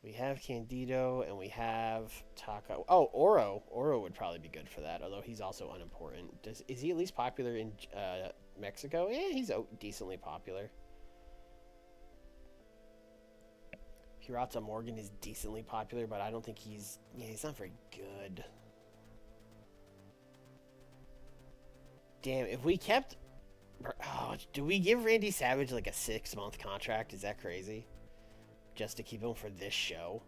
Speaker 1: We have Candido, and we have Taco. Oh, Oro. Oro would probably be good for that, although he's also unimportant. Is he at least popular in Mexico? Yeah, he's decently popular. Hirata Morgan is decently popular, but I don't think he's... Yeah, he's not very good. Damn, if we kept... Oh, do we give Randy Savage like a 6-month contract? Is that crazy? Just to keep him for this show?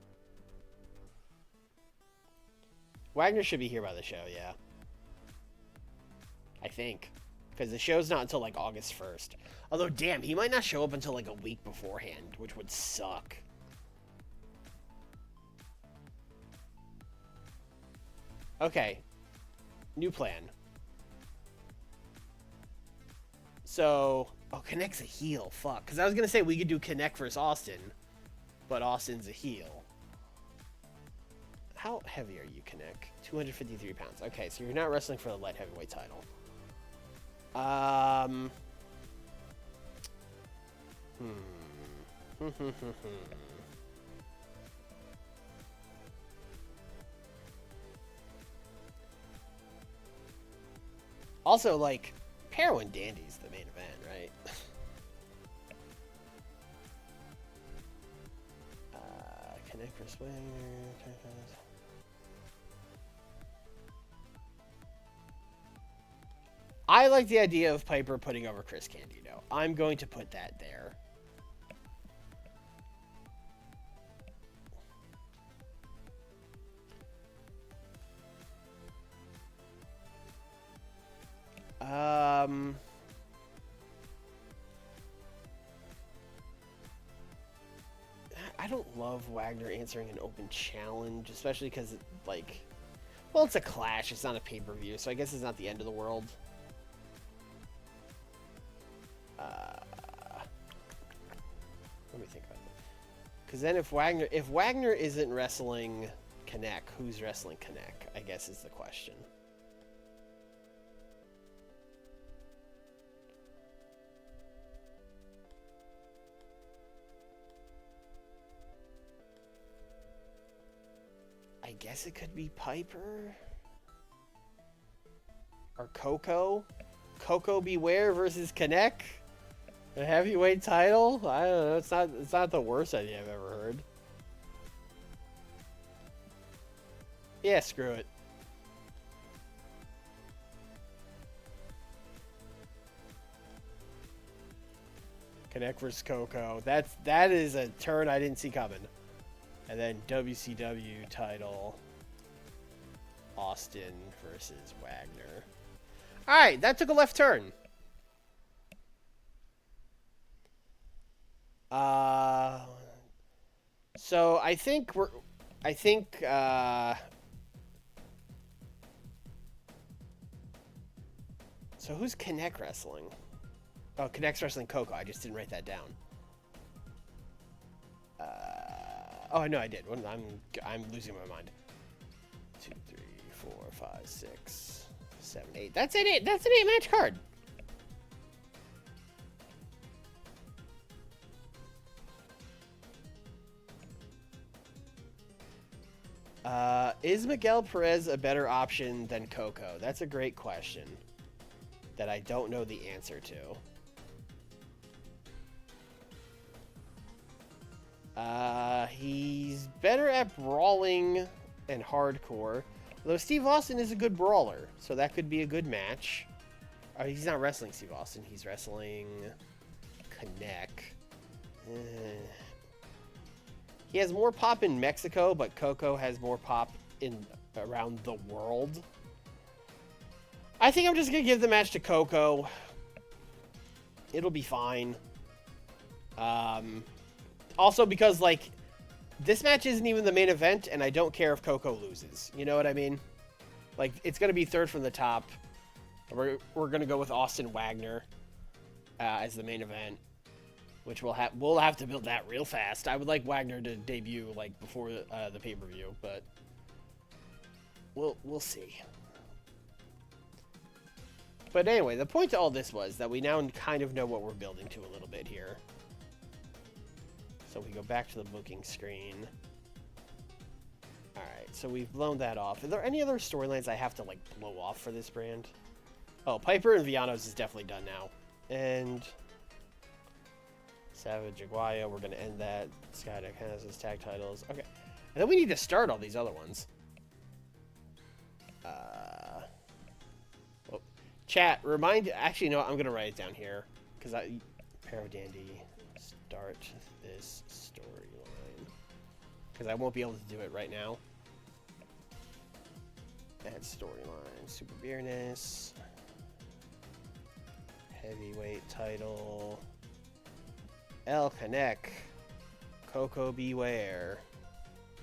Speaker 1: Wagner should be here by the show, yeah. I think. Because the show's not until like August 1st. Although, damn, he might not show up until like a week beforehand, which would suck. Okay. New plan. So, oh, Connect's a heel. Fuck. Because I was going to say we could do Connect versus Austin, but Austin's a heel. How heavy are you, Connect? 253 pounds. Okay, so you're not wrestling for the light heavyweight title. Also, like, Pero and Dandy's the main event, right? Connect for Swinger. I like the idea of Piper putting over Chris Candido. I'm going to put that there. I don't love Wagner answering an open challenge, especially because, like, well, it's a clash. It's not a pay-per-view, so I guess it's not the end of the world. Let me think about that. Because then if Wagner isn't wrestling Connect, who's wrestling Connect? I guess is the question. I guess it could be Piper or Coco. Coco Beware versus Connect. A heavyweight title? I don't know. It's not the worst idea I've ever heard. Yeah, screw it. Connect versus Coco. That is a turn I didn't see coming. And then WCW title. Austin versus Wagner. Alright, that took a left turn. So I think so who's Connect wrestling? Oh, Connect's wrestling Coco. I just didn't write that down. Oh, no, I did. I'm losing my mind. 2, 3, 4, 5, 6, 7, 8. That's an 8. That's an 8-match card. Is Miguel Perez a better option than Coco? That's a great question that I don't know the answer to. He's better at brawling and hardcore. Though Steve Austin is a good brawler, so that could be a good match. He's not wrestling Steve Austin. He's wrestling Connect. He has more pop in Mexico, but Coco has more pop in around the world. I think I'm just going to give the match to Coco. It'll be fine. Also because, like, this match isn't even the main event, and I don't care if Coco loses. You know what I mean? Like, it's going to be third from the top. We're going to go with Austin Wagner as the main event, which we'll have to build that real fast. I would like Wagner to debut, like, before the pay-per-view, but we'll see. But anyway, the point to all this was that we now kind of know what we're building to a little bit here. So we go back to the booking screen. Alright, so we've blown that off. Are there any other storylines I have to, like, blow off for this brand? Oh, Piper and Villanos is definitely done now. And Savage Aguayo, we're going to end that. Skydeck has his tag titles. Okay. And then we need to start all these other ones. Well, chat, actually, no, I'm going to write it down here. Because Paradandy, start this storyline. Because I won't be able to do it right now. Add storyline. Super Viernes. Heavyweight title. El Connect. Coco Beware.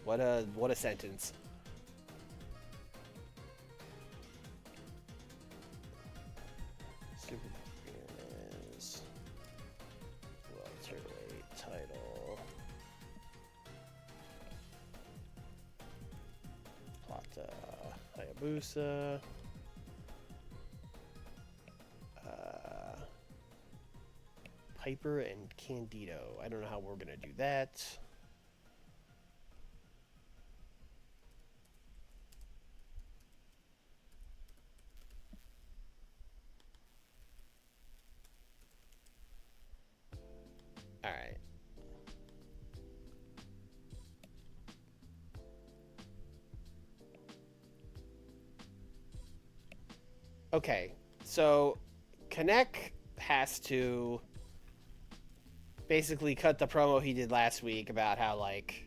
Speaker 1: What a sentence. Super Viernes. Welterweight title. Plata. Hayabusa. Piper and Candido. I don't know how we're going to do that. All right. Okay. So Connect has to basically cut the promo he did last week about how, like,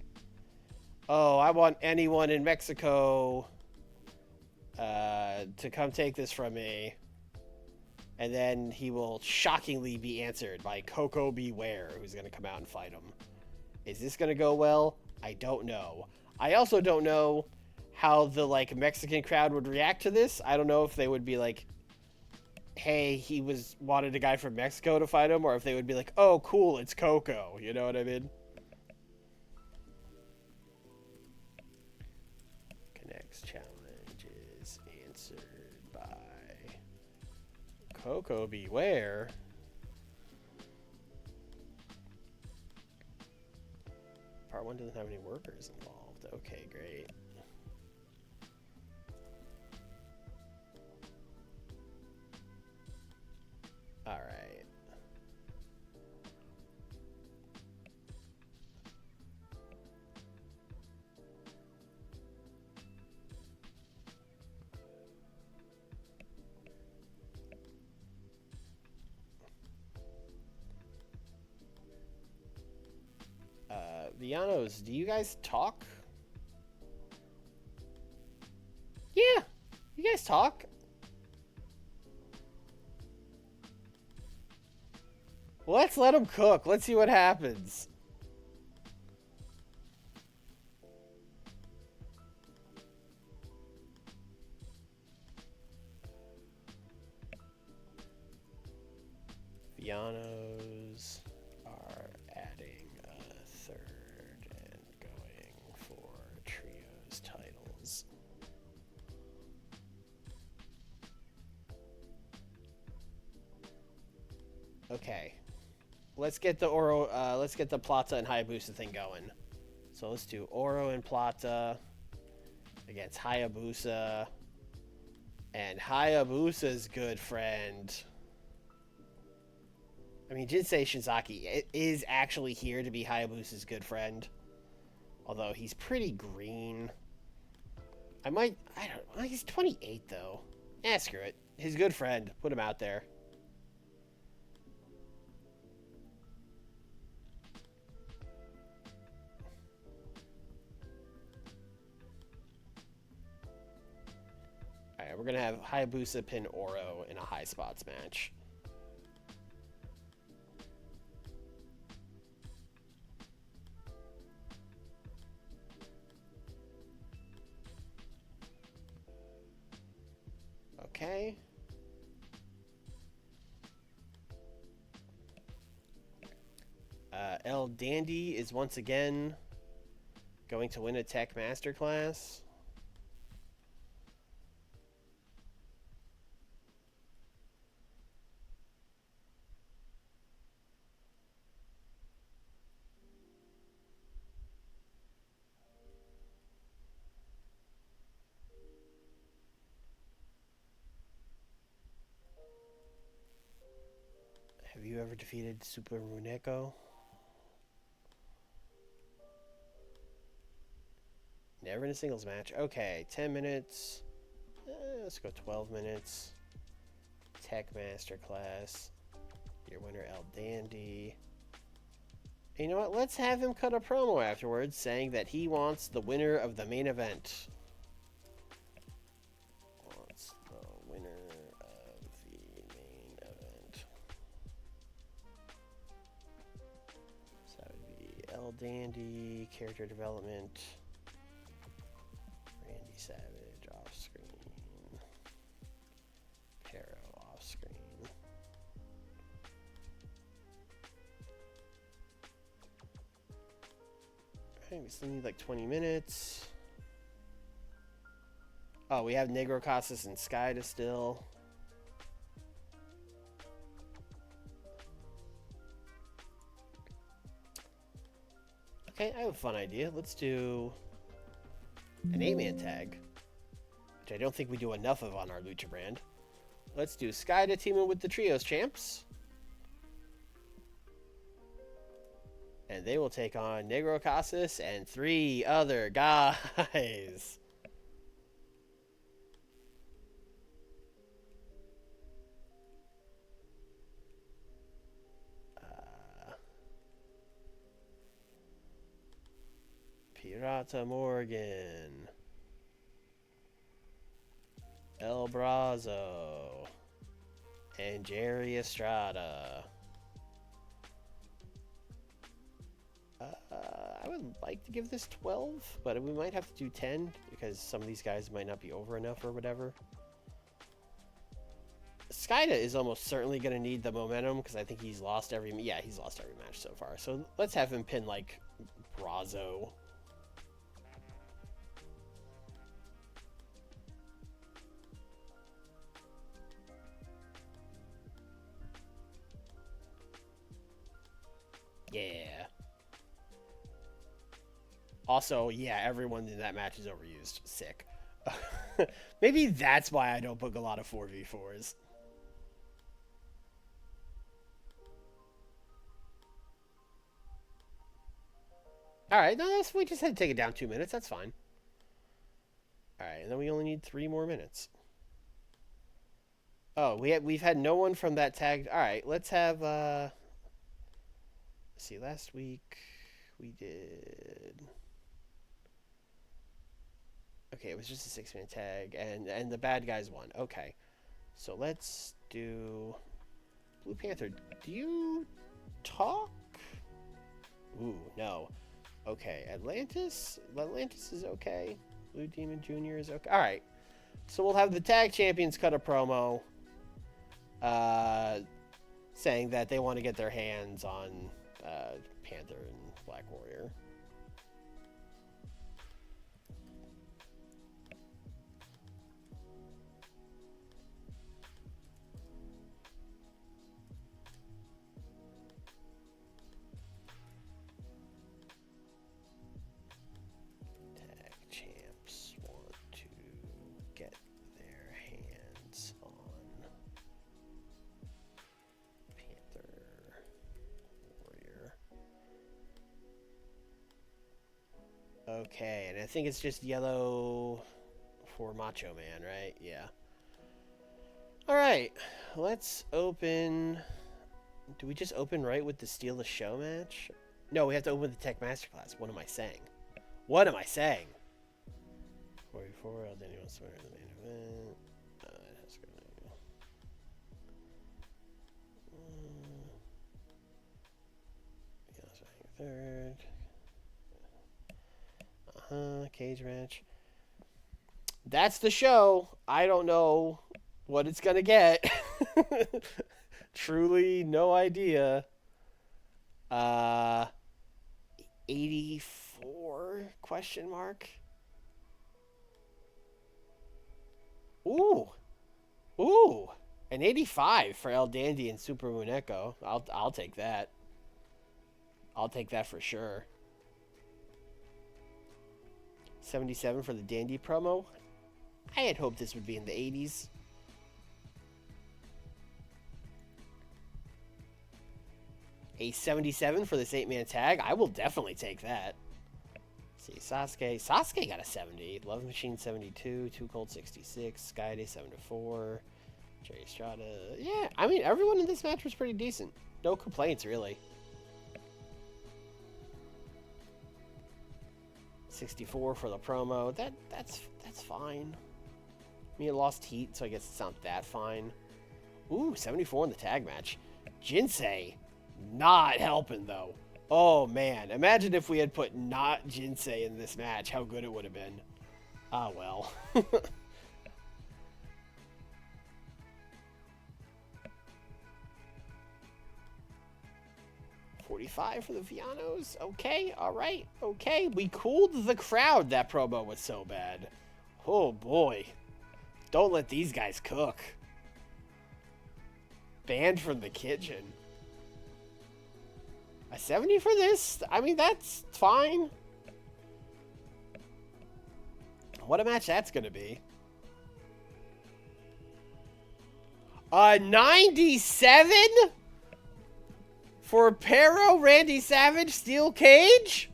Speaker 1: oh, I want anyone in Mexico to come take this from me. And then he will shockingly be answered by Coco Beware, who's going to come out and fight him. Is this going to go well? I don't know. I also don't know how the, like, Mexican crowd would react to this. I don't know if they would be like, hey, he wanted a guy from Mexico to fight him, or if they would be like, oh, cool, it's Coco. You know what I mean? Connects challenge is answered by Coco Beware. Part 1 doesn't have any workers involved. Okay, great. All right. Villanos, do you guys talk? Yeah, you guys talk. Let's let them cook. Let's see what happens. Villanos are adding a third and going for trios titles. Okay. Let's get the let's get the Plata and Hayabusa thing going. So let's do Oro and Plata. against Hayabusa. And Hayabusa's good friend. I mean, Jinsei Shinzaki is actually here to be Hayabusa's good friend. Although he's pretty green. I don't know. He's 28, though. Screw it. His good friend. Put him out there. Alright, we're going to have Hayabusa pin Oro in a high spots match. Okay. El Dandy is once again going to win a Tech Masterclass. Have you ever defeated Super Runeko? Never in a singles match. Okay, 10 minutes. Let's go 12 minutes. Tech Masterclass. Your winner, El Dandy. You know what? Let's have him cut a promo afterwards saying that he wants the winner of the main event. Wants the winner of the main event. So that would be El Dandy, character development. Randy Savage off screen. Pero off screen. Okay, we still need like 20 minutes. Oh, we have Negro Casas and Sky to still. Okay, I have a fun idea. Let's do an 8-man tag, which I don't think we do enough of on our Lucha brand. Let's do Sky to team in with the Trios champs. And they will take on Negro Casas and 3 other guys. Pirata Morgan. El Brazo. And Jerry Estrada. I would like to give this 12, but we might have to do 10 because some of these guys might not be over enough or whatever. Skyda is almost certainly going to need the momentum because I think he's lost every match so far. So let's have him pin like Brazo. Yeah. Also, yeah, everyone in that match is overused. Sick. Maybe that's why I don't book a lot of 4v4s. Alright, no, we just had to take it down 2 minutes. That's fine. Alright, and then we only need 3 more minutes. Oh, we've had no one from that tag. Alright, let's have... Let's see, last week we did... Okay, it was just a 6-man tag, and the bad guys won. Okay, so let's do... Blue Panther, do you talk? Ooh, no. Okay, Atlantis is okay. Blue Demon Jr. is okay. Alright, so we'll have the tag champions cut a promo saying that they want to get their hands on Panther and Black Warrior. Tag champs want Okay, and I think it's just yellow for Macho Man, right? Yeah. Alright, let's open... Do we just open right with the Steal the Show match? No, we have to open with the Tech Masterclass. What am I saying? What am I saying? 44, Danny wants to win the main event. That's good. Third. Cage match. That's the show. I don't know what it's gonna get. Truly no idea. 84 question mark. Ooh. Ooh. An 85 for El Dandy and Super Muneco. I'll take that. I'll take that for sure. 77 for the Dandy promo. I had hoped this would be in the 80s. A 77 for this 8-man tag. I will definitely take that. Let's see, Sasuke. Sasuke got a 70. Love Machine 72. Too Cold 66. Skyday 74. Jerry Estrada. Yeah, I mean, everyone in this match was pretty decent. No complaints, really. 64 for the promo. That's fine. I mean, it lost heat, so I guess it's not that fine. Ooh, 74 in the tag match. Jinsei not helping, though. Oh, man. Imagine if we had put not Jinsei in this match. How good it would have been. Ah, well. 45 for the Villanos. Okay, all right. Okay, we cooled the crowd. That promo was so bad. Oh, boy. Don't let these guys cook. Banned from the kitchen. A 70 for this? I mean, that's fine. What a match that's going to be. A 97? For Pero, Randy Savage, Steel Cage?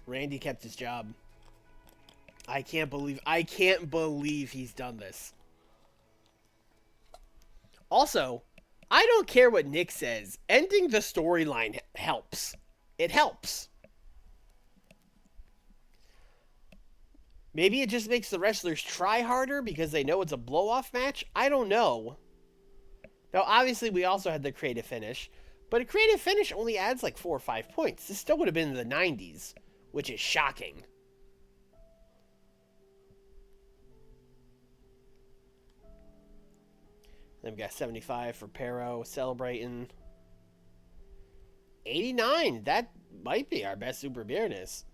Speaker 1: Randy kept his job. I can't believe he's done this. Also, I don't care what Nick says. Ending the storyline helps. It helps. Maybe it just makes the wrestlers try harder because they know it's a blow-off match. I don't know. Now, obviously, we also had the creative finish. But a creative finish only adds like 4 or 5 points. This still would have been in the 90s, which is shocking. Then we got 75 for Pero, celebrating. 89. That might be our best Super Viernes.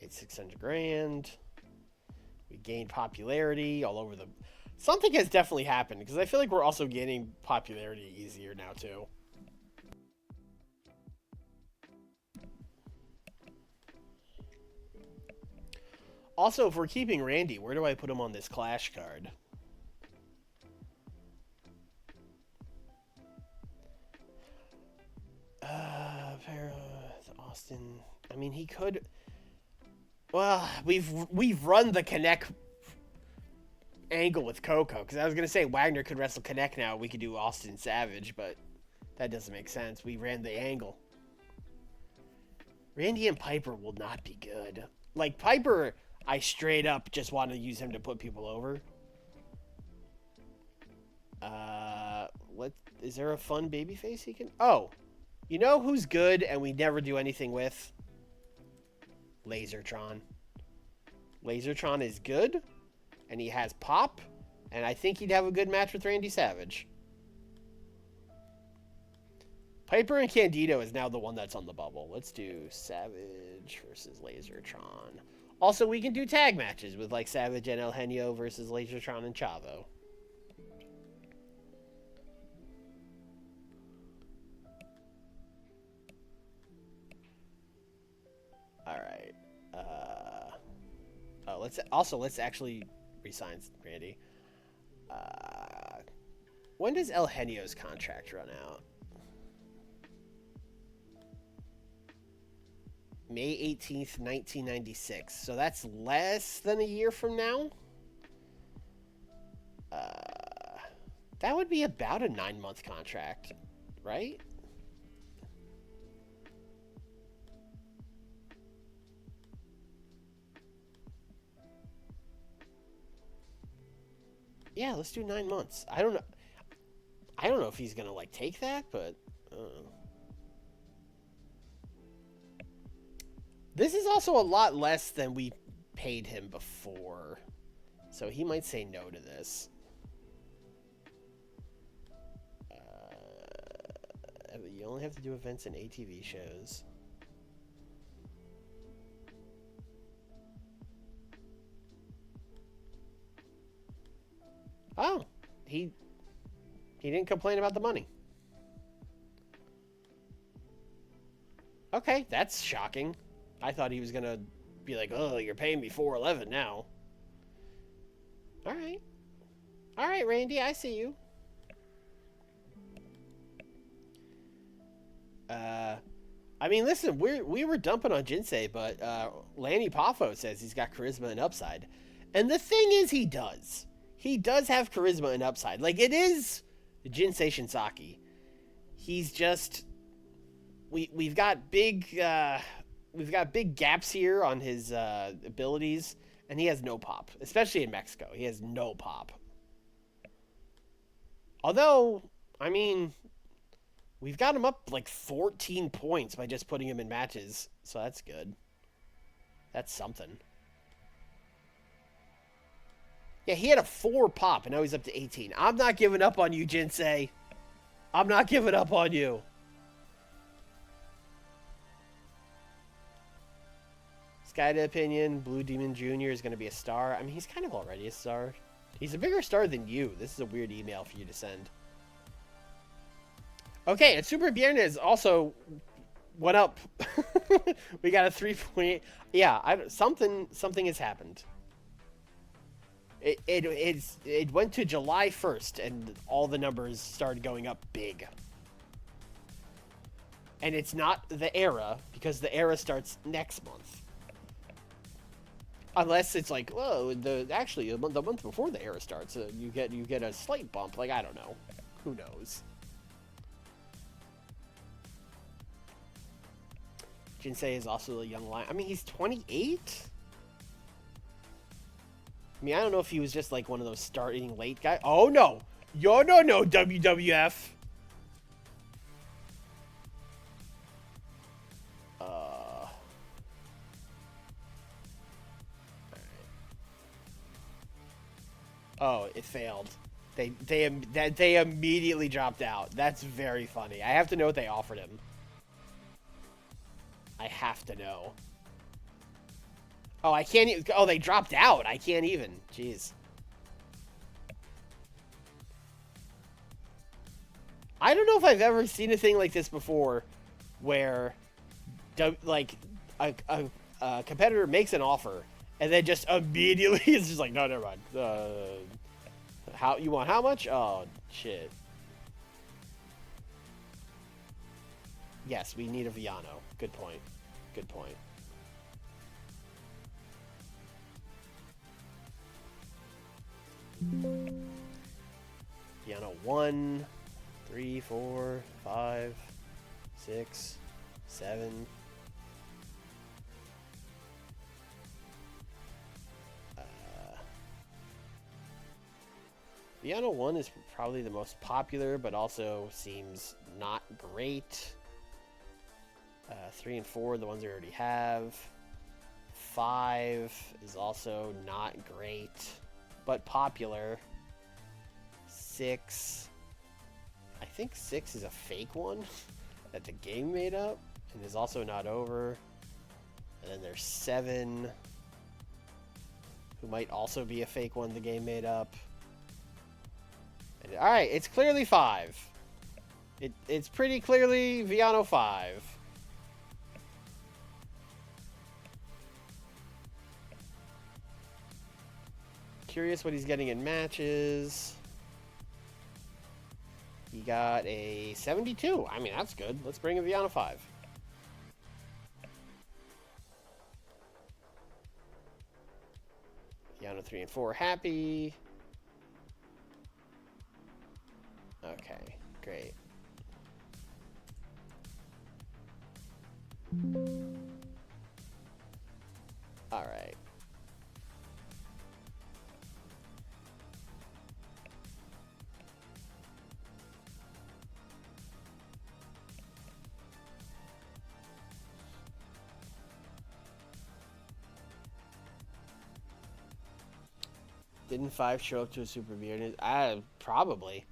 Speaker 1: Made 600 grand. We gained popularity all over the... Something has definitely happened, because I feel like we're also gaining popularity easier now, too. Also, if we're keeping Randy, where do I put him on this Clash card? Austin. I mean, he could... Well, we've run the Connect angle with Coco, because I was going to say Wagner could wrestle Connect now. We could do Austin Savage, but that doesn't make sense. We ran the angle. Randy and Piper will not be good. Like, Piper... I straight up just want to use him to put people over. What is there a fun babyface he can? Oh, you know who's good and we never do anything with? Lasertron. Lasertron is good, and he has pop, and I think he'd have a good match with Randy Savage. Piper and Candido is now the one that's on the bubble. Let's do Savage versus Lasertron. Also, we can do tag matches with, like, Savage and El Genio versus Lasertron and Chavo. Alright. let's actually resign Randy. When does El Genio's contract run out? May 18th, 1996. So that's less than a year from now. That would be about a 9-month contract, right? Yeah, let's do 9 months. I don't know if he's gonna like take that, but this is also a lot less than we paid him before, so he might say no to this. You only have to do events and ATV shows. Oh, he didn't complain about the money. Okay, that's shocking. I thought he was gonna be like, "Oh, you're paying me $411 now." All right, Randy, I see you. I mean, listen, we were dumping on Jinsei, but Lanny Poffo says he's got charisma and upside, and the thing is, he does. He does have charisma and upside. Like, it is Jinsei Shinsaki. He's just we've got big gaps here on his abilities, and he has no pop, especially in Mexico. He has no pop. Although, I mean, we've got him up like 14 points by just putting him in matches, so that's good. That's something. Yeah, he had a 4 pop, and now he's up to 18. I'm not giving up on you, Jinsei. I'm not giving up on you. Skyda opinion, Blue Demon Jr. is going to be a star. I mean, he's kind of already a star. He's a bigger star than you. This is a weird email for you to send. Okay, and Super Viernes also went up. We got a 3.8. Yeah, something has happened. It went to July 1st, and all the numbers started going up big. And it's not the era, because the era starts next month. Unless it's like, well, actually the month before the era starts, you get a slight bump. Like, I don't know, who knows. Jinsei is also a young lion. I mean, he's 28. I mean, I don't know if he was just like one of those starting late guys. Oh no, no, WWF. Oh, it failed. They immediately dropped out. That's very funny. I have to know what they offered him. I have to know. Oh, I can't even. Oh, they dropped out. I can't even. Jeez. I don't know if I've ever seen a thing like this before, where, like, a competitor makes an offer and then just immediately is just like, no, never mind. How you want? How much? Oh, shit. Yes, we need a Villano. Good point. Good point. Villano 1, 3, 4, 5, 6, 7. Villano 1 is probably the most popular, but also seems not great. 3 and 4 are the ones we already have. 5 is also not great, but popular. 6. I think 6 is a fake one that the game made up and is also not over. And then there's 7, who might also be a fake one the game made up. And, all right, it's clearly 5. It's pretty clearly Villano 5. curious what he's getting in matches. He got a 72. I mean, that's good. Let's bring a Villano 5. Villano 3 and 4 happy. Okay, great. All right. Didn't 5 show up to a Super Viernes? Probably.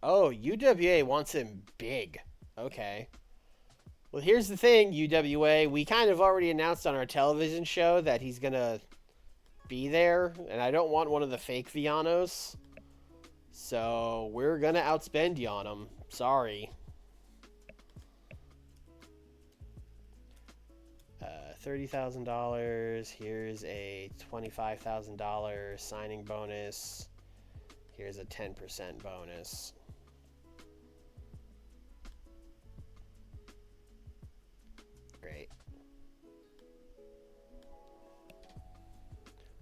Speaker 1: Oh, UWA wants him big. Okay. Well, here's the thing, UWA. We kind of already announced on our television show that he's going to be there, and I don't want one of the fake Villanos. So we're going to outspend you on him. Sorry. $30,000. Here's a $25,000 signing bonus. Here's a 10% bonus. Great.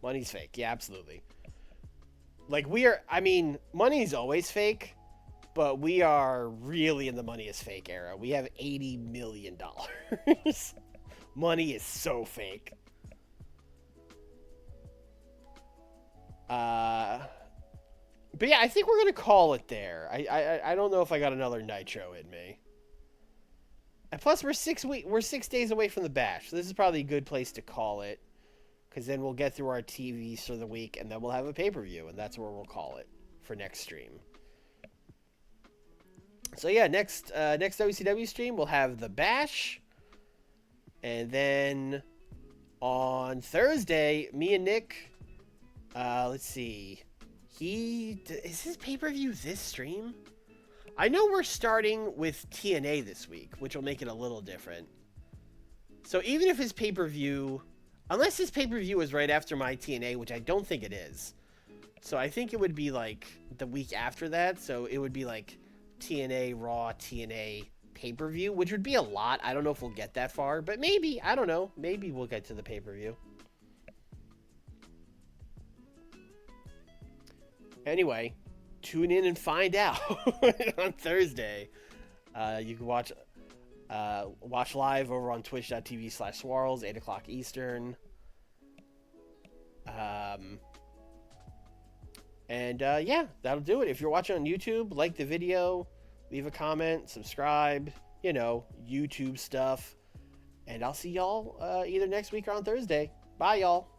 Speaker 1: Money's fake. Yeah, absolutely. Like, I mean, money's always fake, but we are really in the money is fake era. We have $80 million. Money is so fake. But yeah, I think we're gonna call it there. I don't know if I got another Nitro in me. And plus, we're 6 days away from the bash, so this is probably a good place to call it, because then we'll get through our TVs for the week, and then we'll have a pay-per-view, and that's where we'll call it for next stream. So yeah, next WCW stream we'll have the bash. And then on Thursday, me and Nick, let's see, is his pay-per-view this stream? I know we're starting with TNA this week, which will make it a little different. So even if his pay-per-view, unless his pay-per-view is right after my TNA, which I don't think it is. So I think it would be like the week after that. So it would be like TNA Raw, TNA pay-per-view, which would be a lot. I don't know if we'll get that far, but maybe. I don't know. Maybe we'll get to the pay-per-view. Anyway, tune in and find out on Thursday. You can watch live over on twitch.tv/Swarls, 8 o'clock Eastern. Yeah, that'll do it. If you're watching on YouTube, like the video, leave a comment, subscribe, YouTube stuff. And I'll see y'all either next week or on Thursday. Bye, y'all.